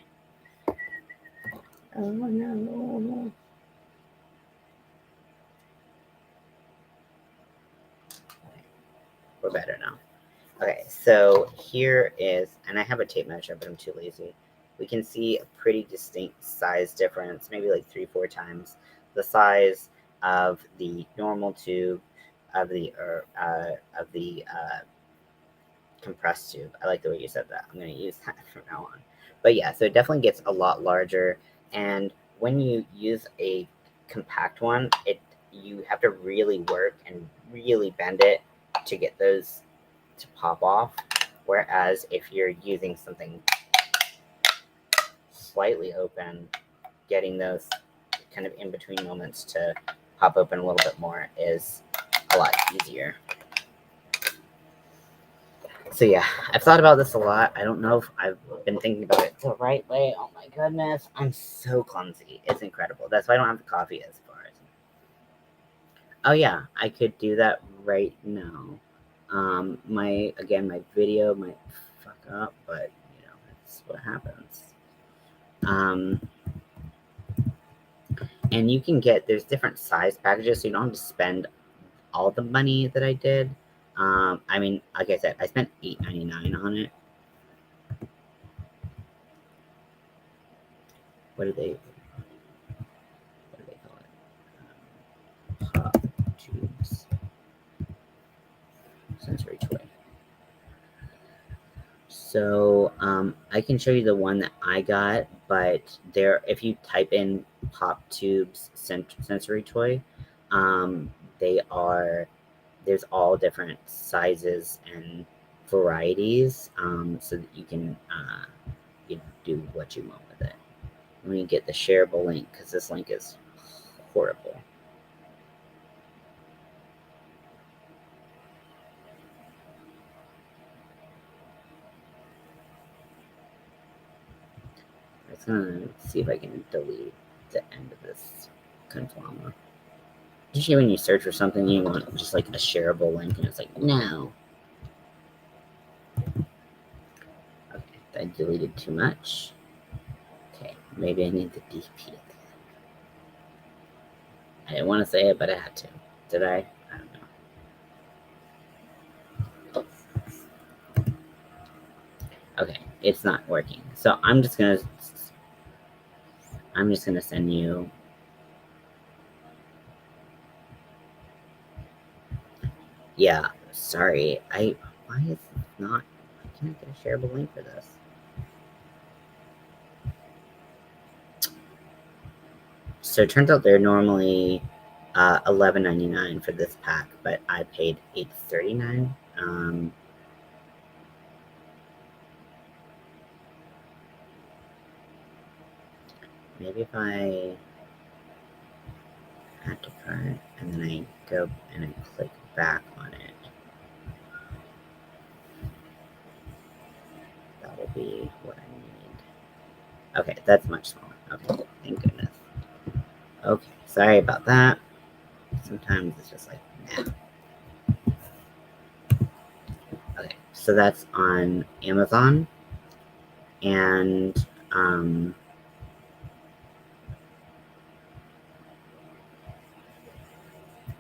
Oh no. Okay, we're better now. Okay, so here is, and I have a tape measure, but I'm too lazy. We can see a pretty distinct size difference, maybe like 3-4 times the size of the normal tube of the compressed tube. I like the way you said that. I'm going to use that from now on. But yeah, so it definitely gets a lot larger. And when you use a compact one, you have to really work and really bend it to get those to pop off. Whereas if you're using something slightly open, getting those kind of in between moments to pop open a little bit more is a lot easier. So yeah, I've thought about this a lot. I don't know if I've been thinking about it the right way. Oh my goodness, I'm so clumsy. It's incredible. That's why I don't have the coffee as far as. Oh yeah, I could do that right now. My video might fuck up, but that's what happens. And you can there's different size packages, so you don't have to spend all the money that I did. I mean, like I said, I spent $8.99 on it. What do they call it? Pop tubes. Sensory toy. So I can show you the one that I got, but if you type in pop tubes sensory toy, there's all different sizes and varieties, so that you can do what you want with it. Let me get the shareable link because this link is horrible. I'm gonna see if I can delete the end of this conflama. Usually when you search for something, you want just like a shareable link, and it's like, no. Okay, I deleted too much. Okay, maybe I need to DP it. I didn't want to say it, but I had to. Did I? I don't know. Okay, it's not working. So I'm just gonna send you. Yeah, sorry. Why is it not? I can't get a shareable link for this. So it turns out they're normally $11.99 for this pack, but I paid $8.39. Maybe if I add to cart and then I go and I click back on it, that will be what I need. Okay, that's much smaller. Okay, thank goodness. Okay, sorry about that. Sometimes it's just like, nah. Okay, so that's on Amazon, and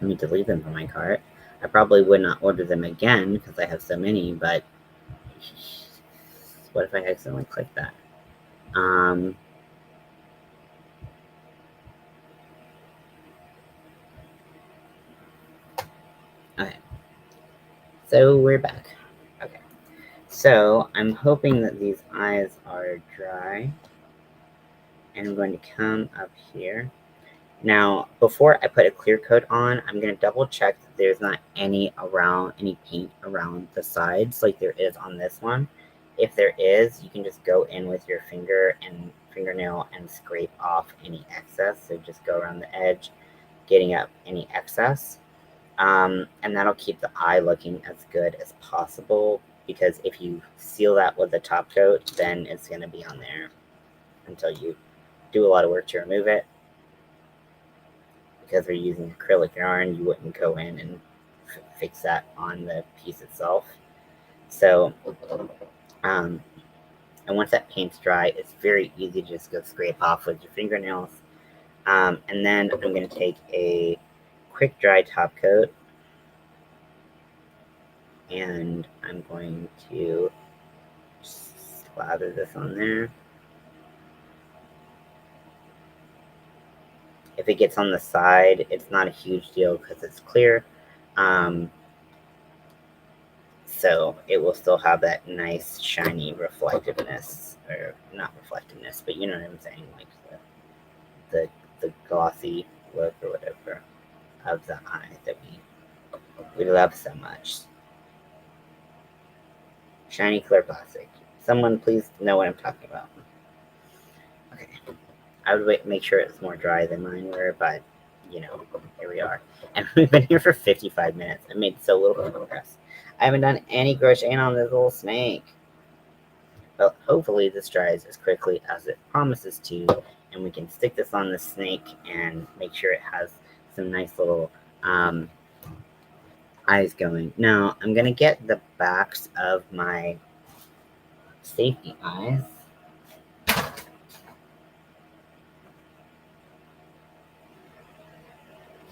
let me delete them from my cart. I probably would not order them again because I have so many, but what if I accidentally click that? Okay, so we're back. Okay, so I'm hoping that these eyes are dry, and I'm going to come up here. Now, before I put a clear coat on, I'm going to double check that there's not any paint around the sides like there is on this one. If there is, you can just go in with your fingernail and scrape off any excess. So just go around the edge, getting up any excess. And that'll keep the eye looking as good as possible, because if you seal that with a top coat, then it's going to be on there until you do a lot of work to remove it. Because we're using acrylic yarn, you wouldn't go in and fix that on the piece itself. So, and once that paint's dry, it's very easy to just go scrape off with your fingernails. And then I'm going to take a quick dry top coat, and I'm going to slather this on there. If it gets on the side, it's not a huge deal because it's clear. So it will still have that nice shiny reflectiveness, or not reflectiveness, but you know what I'm saying, like the glossy look or whatever of the eye that we love so much. Shiny clear plastic. Someone please know what I'm talking about. Okay. I would make sure it's more dry than mine were, but you know, here we are. And we've been here for 55 minutes. I made so little progress. I haven't done any crocheting on this little snake. But hopefully this dries as quickly as it promises to, and we can stick this on the snake and make sure it has some nice little eyes going. Now, I'm going to get the backs of my safety eyes.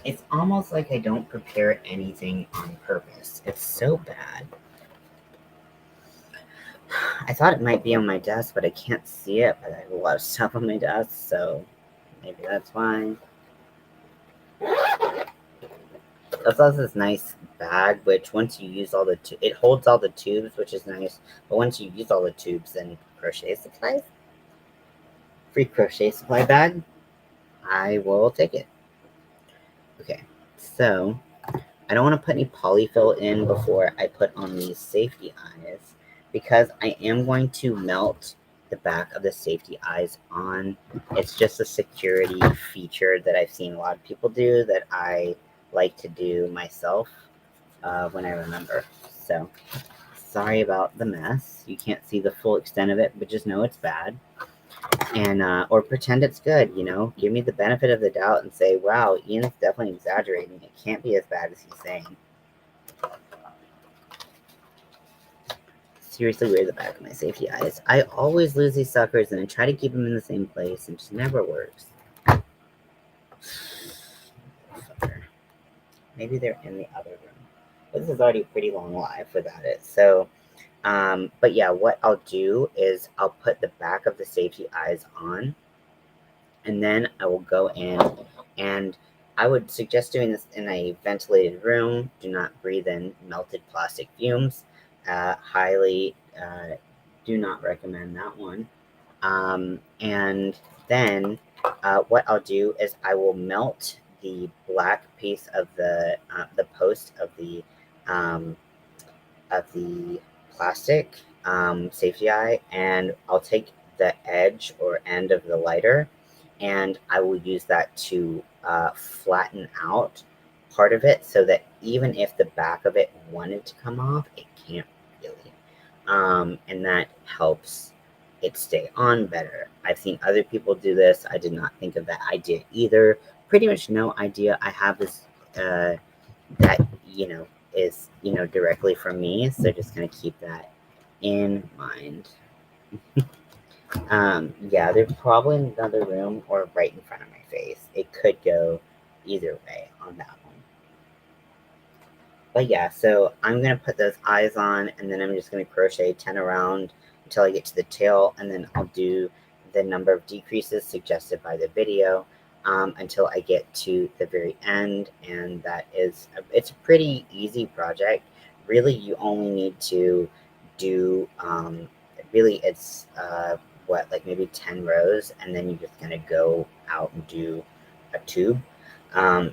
It's almost like I don't prepare anything on purpose. It's so bad. I thought it might be on my desk, but I can't see it, but I have a lot of stuff on my desk, so maybe that's why. That's also this nice bag, which once you use all the it holds all the tubes, which is nice. But once you use all the tubes, then crochet supplies, free crochet supply bag, I will take it. Okay, so I don't want to put any polyfill in before I put on these safety eyes because I am going to melt the back of the safety eyes on. It's just a security feature that I've seen a lot of people do that I like to do myself when I remember. So sorry about the mess. You can't see the full extent of it, but just know it's bad. And or pretend it's good, you know, give me the benefit of the doubt and say, wow, Ian's definitely exaggerating. It can't be as bad as he's saying. Seriously, wear the back of my safety eyes. I always lose these suckers and I try to keep them in the same place and it just never works. Maybe they're in the other room. But this is already a pretty long live without it. So, but yeah, what I'll do is I'll put the back of the safety eyes on and then I will go in and I would suggest doing this in a ventilated room. Do not breathe in melted plastic fumes. Highly do not recommend that one. And then what I'll do is I will melt the black piece of the post of the plastic safety eye, and I'll take the edge or end of the lighter, and I will use that to flatten out part of it so that even if the back of it wanted to come off, it can't really. And that helps it stay on better. I've seen other people do this. I did not think of that idea either. Pretty much no idea I have this that, is, directly from me. So just gonna keep that in mind. Yeah, there's probably another room or right in front of my face. It could go either way on that one. But yeah, so I'm gonna put those eyes on and then I'm just gonna crochet 10 around until I get to the tail, and then I'll do the number of decreases suggested by the video until I get to the very end. And it's a pretty easy project. Really, you only need to do, really it's like maybe 10 rows, and then you're just gonna go out and do a tube.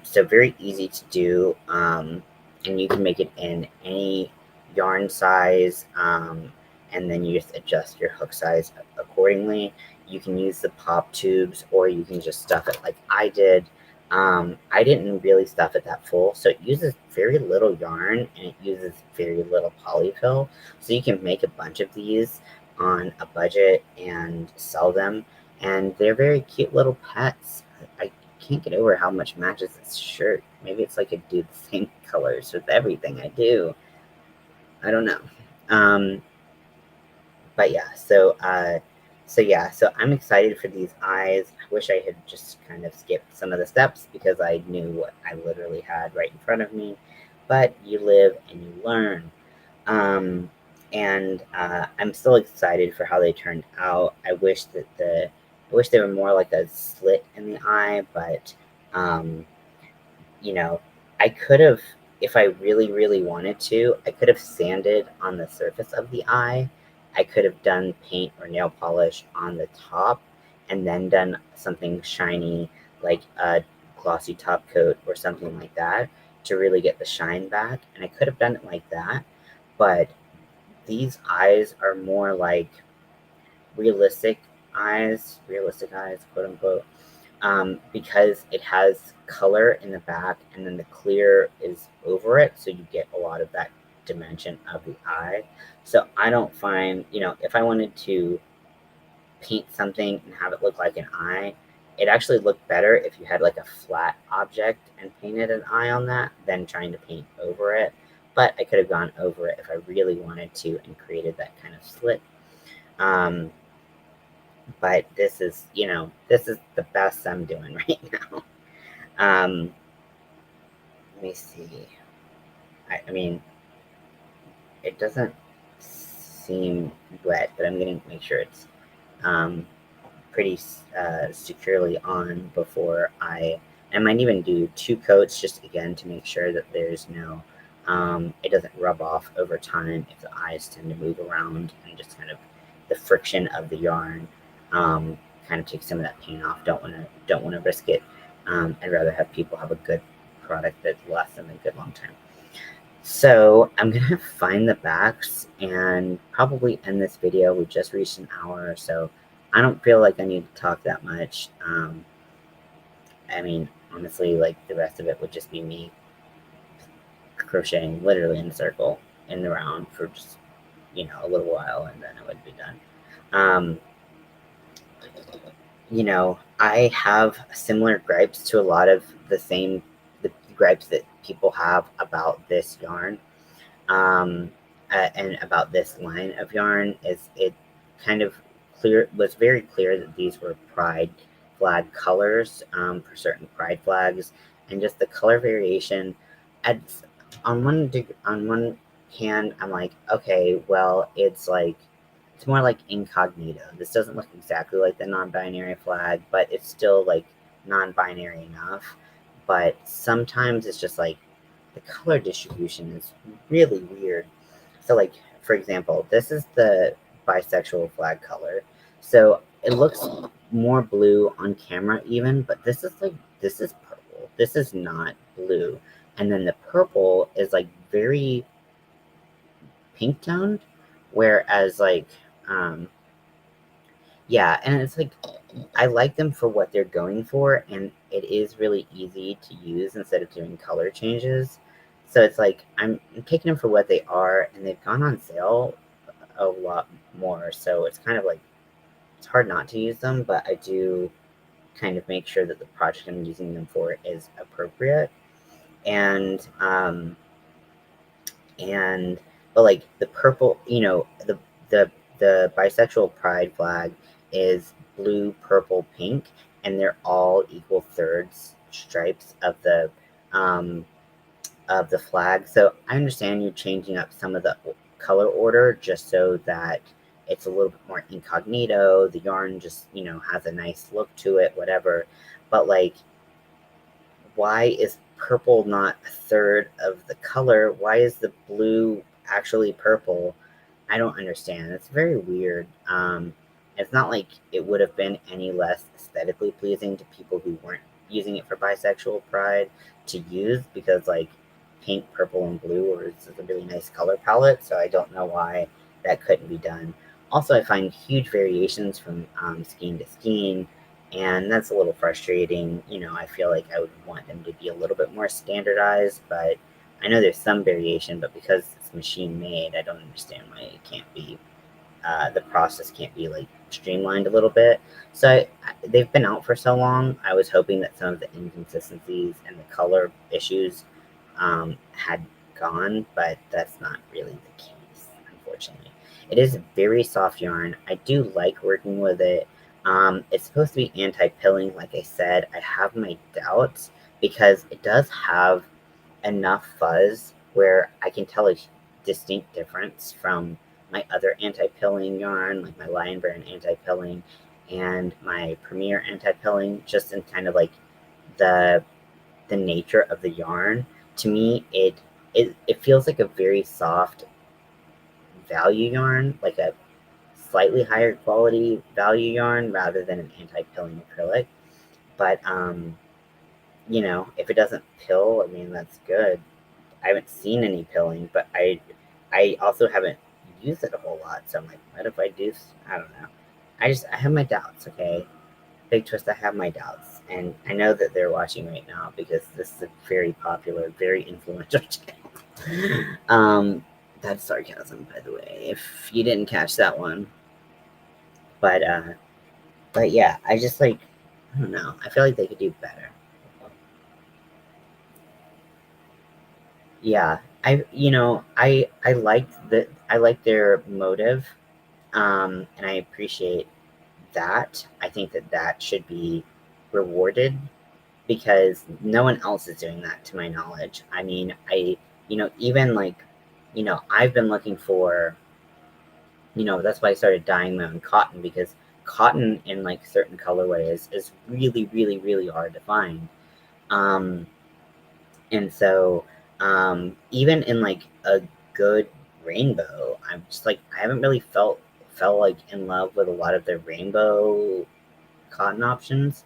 So very easy to do. And you can make it in any yarn size, and then you just adjust your hook size accordingly. You can use the pop tubes, or you can just stuff it like I did. I didn't really stuff it that full, so it uses very little yarn and it uses very little polyfill, so you can make a bunch of these on a budget and sell them, and they're very cute little pets. I can't get over how much matches this shirt. Maybe it's like I do the same colors with everything I do. I don't know. But yeah, so I'm excited for these eyes. I wish I had just kind of skipped some of the steps because I knew what I literally had right in front of me. But you live and you learn. And I'm still excited for how they turned out. I wish they were more like a slit in the eye, but I could have, if I really, really wanted to, I could have sanded on the surface of the eye. I could have done paint or nail polish on the top and then done something shiny like a glossy top coat or something like that to really get the shine back. And I could have done it like that, but these eyes are more like realistic eyes, quote unquote. because it has color in the back and then the clear is over it, so you get a lot of that dimension of the eye. So I don't find, if I wanted to paint something and have it look like an eye, it actually looked better if you had like a flat object and painted an eye on that than trying to paint over it. But I could have gone over it if I really wanted to and created that kind of slit. Um, but this is the best I'm doing right now. Um, let me see. I mean, it doesn't seem wet, but I'm going to make sure it's um, pretty securely on before I might even do 2 coats just again to make sure that there's no, it doesn't rub off over time if the eyes tend to move around and just kind of the friction of the yarn kind of takes some of that paint off. Don't want to risk it. I'd rather have people have a good product that lasts them a good long time. So I'm gonna find the backs and probably end this video. We just reached an hour, so I don't feel like I need to talk that much. I mean, honestly, like the rest of it would just be me crocheting literally in a circle in the round for just a little while, and then it would be done. Um, I have similar gripes to a lot of the gripes that people have about this yarn. um, and about this line of yarn is it kind of was very clear that these were pride flag colors for certain pride flags, and just the color variation. At on one hand, I'm like, okay, well, it's more like incognito. This doesn't look exactly like the non-binary flag, but it's still like non-binary enough. But sometimes it's just like the color distribution is really weird. So, like, for example, this is the bisexual flag color. So it looks more blue on camera even, but this is purple. This is not blue. And then the purple is like very pink toned, whereas um, yeah, and it's like I like them for what they're going for, and it is really easy to use instead of doing color changes. So it's like I'm taking them for what they are, and they've gone on sale a lot more. So it's kind of like it's hard not to use them, but I do kind of make sure that the project I'm using them for is appropriate. And and but like the purple, the the bisexual pride flag is blue, purple, pink, and they're all equal thirds stripes um of the flag. So I understand you're changing up some of the color order just so that it's a little bit more incognito. The yarn just, has a nice look to it, whatever. But like, why is purple not a third of the color? Why is the blue actually purple? I don't understand. It's very weird. It's not like it would have been any less aesthetically pleasing to people who weren't using it for bisexual pride to use, because like pink, purple, and blue is a really nice color palette. So I don't know why that couldn't be done. Also, I find huge variations from skein to skein, and that's a little frustrating. I feel like I would want them to be a little bit more standardized, but I know there's some variation, but because it's machine made, I don't understand why it can't be, the process can't be like streamlined a little bit. So they've been out for so long. I was hoping that some of the inconsistencies and the color issues had gone, but that's not really the case, unfortunately. It is a very soft yarn. I do like working with it. It's supposed to be anti-pilling, like I said. I have my doubts because it does have enough fuzz where I can tell a distinct difference from my other anti-pilling yarn, like my Lion Brand anti-pilling and my Premier anti-pilling, just in kind of like the nature of the yarn. To me, it feels like a very soft value yarn, like a slightly higher quality value yarn rather than an anti-pilling acrylic. But if it doesn't pill, I mean that's good. I haven't seen any pilling, but I also haven't used it a whole lot. So I'm like, what if I do? I don't know. I have my doubts. Okay, Big twist, I have my doubts. And I know that they're watching right now because this is a very popular, very influential channel. That's sarcasm, by the way, if you didn't catch that one. But yeah, I just like, I don't know. I feel like they could do better. Yeah, I like their motive, and I appreciate that. I think that that should be rewarded because no one else is doing that to my knowledge. I mean, even like, I've been looking for, that's why I started dyeing my own cotton because cotton in like certain colorways is really, really, really hard to find. Um, and so, even in like a good rainbow, I'm just like, I haven't really felt like in love with a lot of the rainbow cotton options.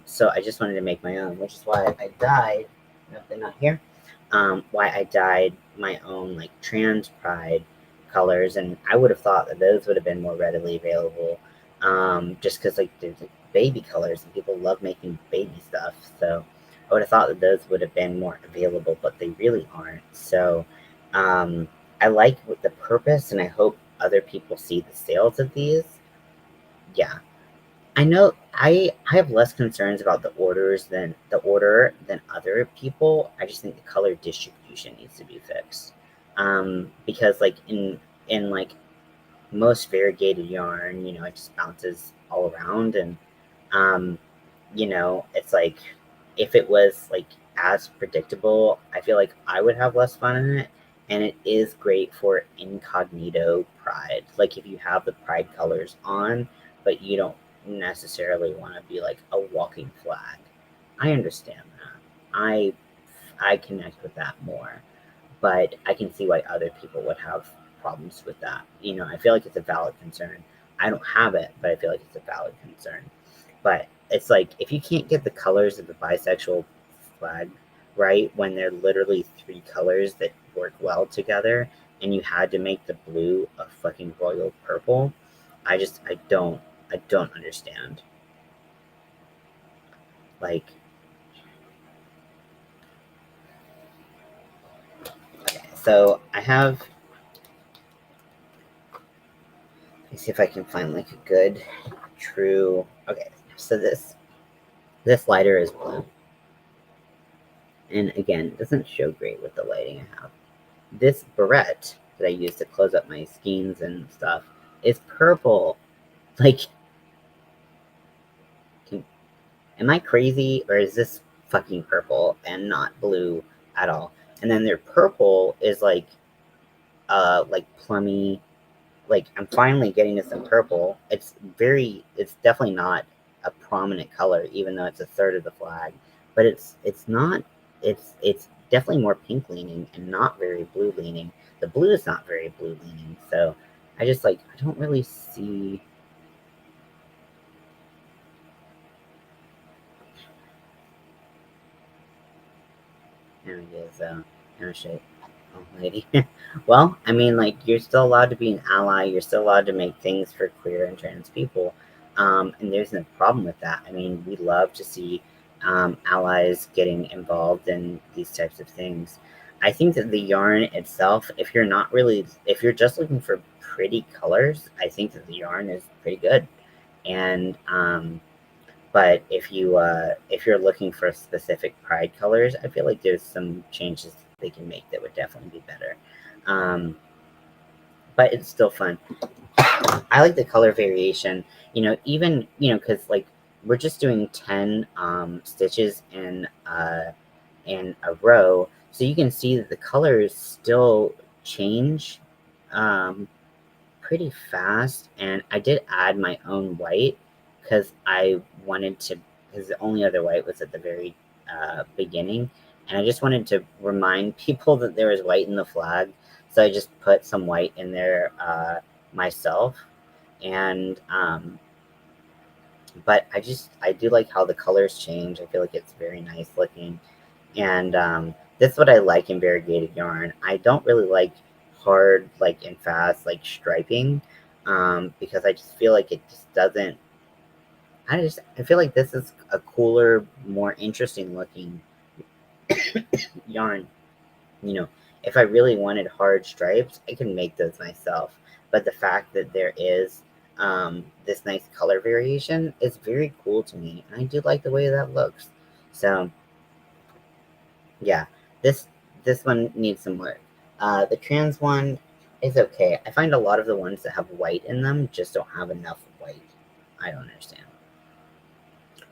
So I just wanted to make my own, which is why I dyed. Nope, they're not here. Why I dyed my own like trans pride colors, and I would have thought that those would have been more readily available. Just because like there's like, baby colors and people love making baby stuff, so I would have thought that those would have been more available, but they really aren't. So I like the purpose, and I hope other people see the sales of these. Yeah, I know I have less concerns about the order than other people. I just think the color distribution needs to be fixed. Because like in like most variegated yarn, it just bounces all around and um, it's like if it was like as predictable, I feel like I would have less fun in it. And it is great for incognito pride. Like if you have the pride colors on, but you don't necessarily want to be like a walking flag. I understand that. I connect with that more. But I can see why other people would have problems with that. I feel like it's a valid concern. I don't have it, but I feel like it's a valid concern. But it's like if you can't get the colors of the bisexual flag right when they're literally three colors that work well together and you had to make the blue a fucking royal purple, I don't understand. Like, okay, so I have, let me see if I can find like a good true, okay, so this lighter is blue. And again, it doesn't show great with the lighting I have. This barrette that I use to close up my skeins and stuff is purple. Like, can, am I crazy or is this fucking purple and not blue at all? And then their purple is like plummy. Like I'm finally getting to some purple. It's definitely not a prominent color, even though it's a third of the flag. But it's not. It's definitely more pink leaning and not very blue leaning. The blue is not very blue leaning. So I don't really see. There it is. No shit. Oh, lady. Well, I mean, like, you're still allowed to be an ally. You're still allowed to make things for queer and trans people. And there's no problem with that. I mean, we love to see allies getting involved in these types of things. I think that the yarn itself, if you're just looking for pretty colors, I think that the yarn is pretty good. And but if you're looking for specific pride colors, I feel like there's some changes they can make that would definitely be better. Um, but it's still fun. I like the color variation. Even because like we're just doing 10 stitches in a row, so you can see that the colors still change um, pretty fast. And I did add my own white because I wanted to, because the only other white was at the very beginning. And I just wanted to remind people that there was white in the flag. So I just put some white in there myself. And, but I do like how the colors change. I feel like it's very nice looking. And that's what I like in variegated yarn. I don't really like hard, like, and fast, like, striping because I just feel like it just doesn't I feel like this is a cooler, more interesting looking yarn. You know, if I really wanted hard stripes, I can make those myself. But the fact that there is this nice color variation is very cool to me, and I do like the way that looks. So yeah, this this one needs some work. The trans one is okay. I find a lot of the ones that have white in them just don't have enough white. I don't understand.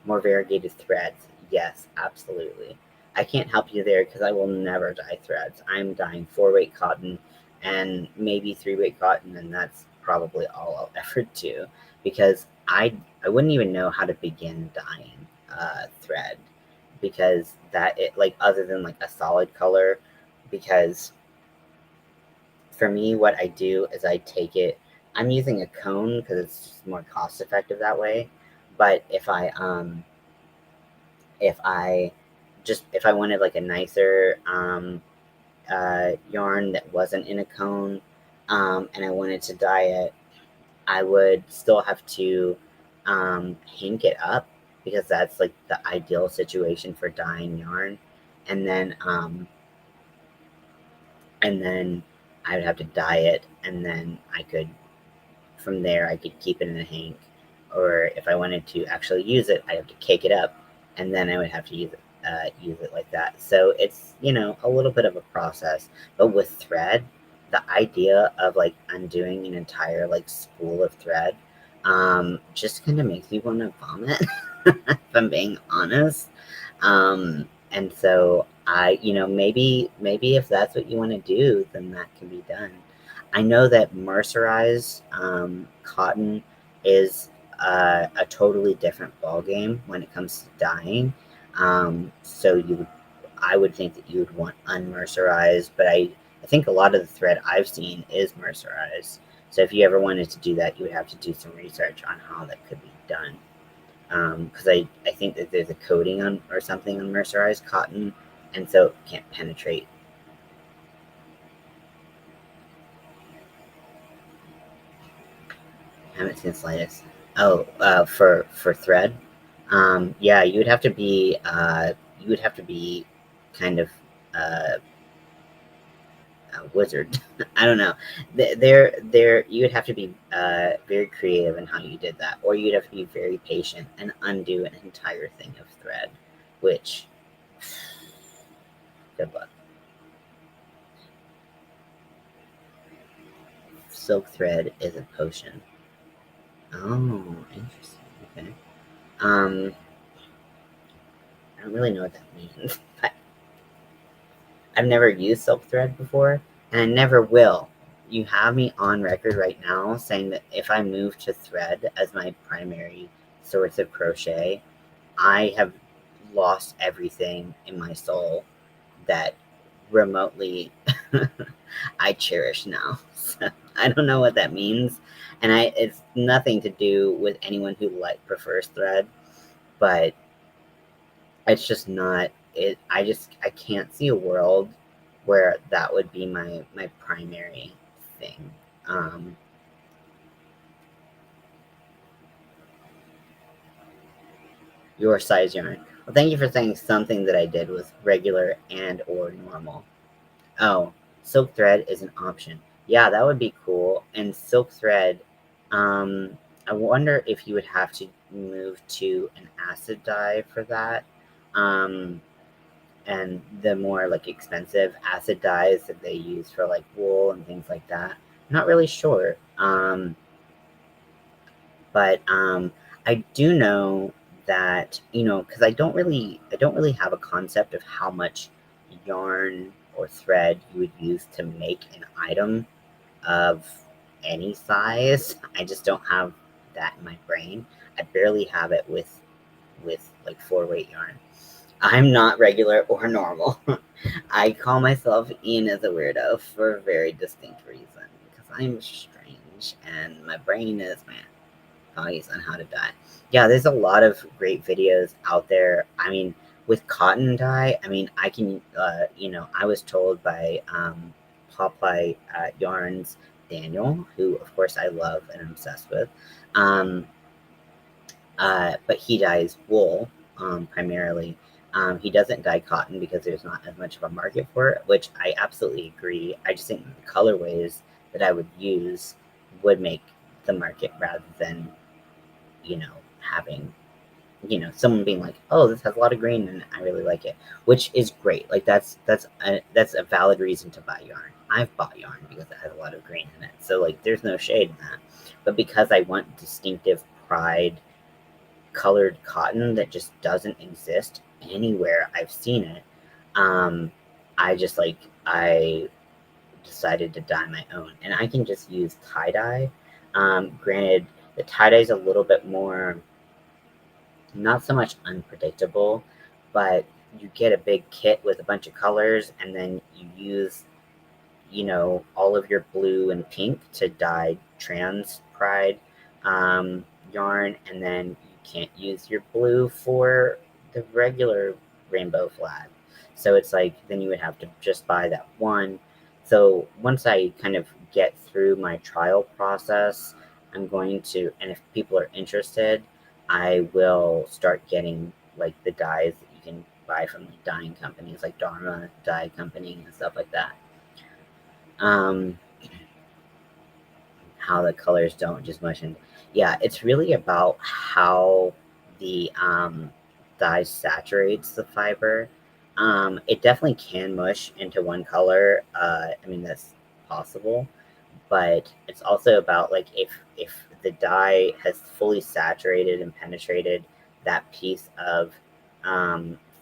More variegated threads. Yes, absolutely. I can't help you there because I will never dye threads. I'm dyeing 4-weight cotton and maybe 3-weight cotton, and that's probably all I'll ever do because I wouldn't even know how to begin dyeing thread because that it like other than like a solid color because for me what I do is I take it. I'm using a cone because it's just more cost effective that way. But if I wanted like a nicer yarn that wasn't in a cone, and I wanted to dye it, I would still have to hank it up because that's like the ideal situation for dyeing yarn, and then and then I would have to dye it, and then I could from there I could keep it in a hank, or if I wanted to actually use it, I have to cake it up, and then I would have to use it like that. So it's a little bit of a process. But with thread, the idea of like undoing an entire like spool of thread just kind of makes me want to vomit. If I'm being honest. And so maybe if that's what you want to do, then that can be done. I know that mercerized cotton is a totally different ballgame when it comes to dyeing. I would think that you would want unmercerized, but I think a lot of the thread I've seen is mercerized. So if you ever wanted to do that, you would have to do some research on how that could be done. Because I think that there's a coating on or something on mercerized cotton, and so it can't penetrate. I haven't seen the slightest. Oh, for thread, yeah, you would have to be kind of uh, a wizard. I don't know. You would have to be very creative in how you did that, or you'd have to be very patient and undo an entire thing of thread, which good luck. Silk thread is a potion. Oh, interesting. Okay. Um, I don't really know what that means, but I've never used silk thread before, and I never will. You have me on record right now saying that if I move to thread as my primary source of crochet, I have lost everything in my soul that remotely I cherish now. So I don't know what that means, and it's nothing to do with anyone who prefers thread, but it's just not it. I can't see a world where that would be my primary thing. Um, your size yarn. Well, thank you for saying something that I did was regular and or normal. Oh, silk thread is an option. Yeah, that would be cool. And silk thread, I wonder if you would have to move to an acid dye for that. Um, and the more like expensive acid dyes that they use for like wool and things like that. I'm not really sure. But I do know that because I don't really have a concept of how much yarn or thread you would use to make an item of any size. I just don't have that in my brain. I barely have it with like 4-weight yarn. I'm not regular or normal. I call myself Ian as a weirdo for a very distinct reason because I'm strange and my brain is man. He's on how to dye. Yeah, there's a lot of great videos out there. I mean, with cotton dye, I mean, I was told by Popeye Yarns Daniel, who of course I love and I'm obsessed with. Um, but he dyes wool primarily. He doesn't dye cotton because there's not as much of a market for it, which I absolutely agree. I just think the colorways that I would use would make the market rather than, having, someone being like, "Oh, this has a lot of green and I really like it," which is great. Like that's a valid reason to buy yarn. I've bought yarn because it has a lot of green in it, so like there's no shade in that. But because I want distinctive pride colored cotton that just doesn't exist anywhere I've seen it, um, I decided to dye my own, and I can just use tie dye. Granted, the tie dye is a little bit more, not so much unpredictable, but you get a big kit with a bunch of colors, and then you use, all of your blue and pink to dye trans pride yarn, and then you can't use your blue for the regular rainbow flag. So it's like, then you would have to just buy that one. So once I kind of get through my trial process, I'm going to, and if people are interested, I will start getting like the dyes that you can buy from like dyeing companies like Dharma Dye Company and stuff like that. Um, how the colors don't just mush in. Yeah, it's really about how the dye saturates the fiber. It definitely can mush into one color. I mean, that's possible, but it's also about like if the dye has fully saturated and penetrated that piece of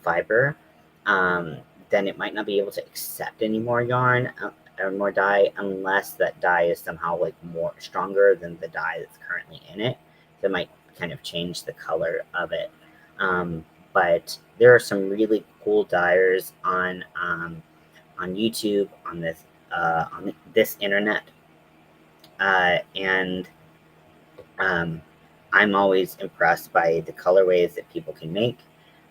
fiber, um, then it might not be able to accept any more yarn or more dye unless that dye is somehow like more stronger than the dye that's currently in it. That might kind of change the color of it. But there are some really cool dyers on YouTube on this internet, and I'm always impressed by the colorways that people can make.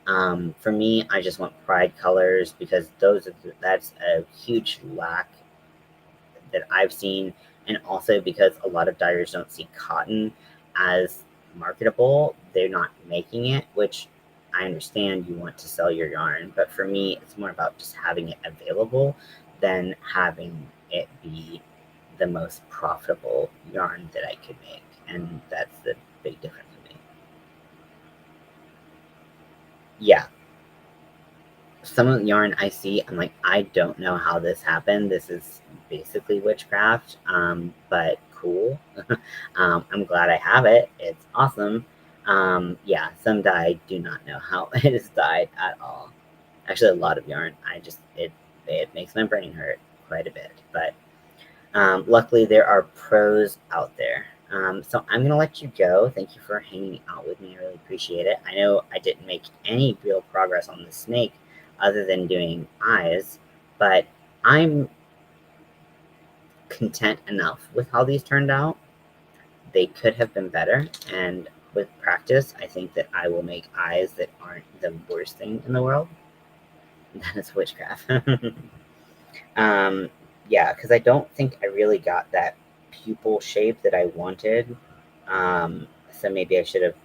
For me, I just want pride colors because that's a huge lack that I've seen, and also because a lot of dyers don't see cotton as marketable. They're not making it, which I understand you want to sell your yarn, but for me, it's more about just having it available than having it be the most profitable yarn that I could make, and that's the big difference for me. Yeah, some of the yarn I see, I'm like, I don't know how this happened. This is basically witchcraft, but cool. I'm glad I have it. It's awesome. Yeah, some dye I do not know how it is dyed at all. Actually, a lot of yarn. It makes my brain hurt quite a bit, but luckily, there are pros out there. So I'm going to let you go. Thank you for hanging out with me. I really appreciate it. I know I didn't make any real progress on the snake other than doing eyes, but I'm content enough with how these turned out. They could have been better, and with practice, I think that I will make eyes that aren't the worst thing in the world. That is witchcraft. Um, yeah, because I don't think I really got that pupil shape that I wanted. So maybe I should have,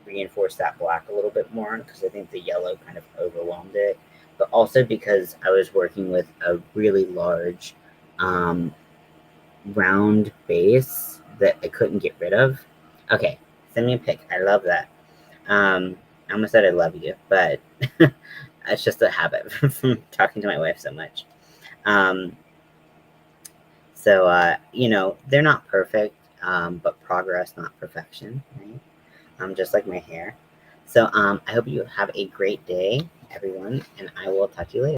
reinforced that black a little bit more because I think the yellow kind of overwhelmed it. But also because I was working with a really large um, round base that I couldn't get rid of. Okay, send me a pic. I love that. I almost said I love you, but it's just a habit from talking to my wife so much. Um, they're not perfect, but progress, not perfection, right? Just like my hair. So I hope you have a great day, everyone, and I will talk to you later.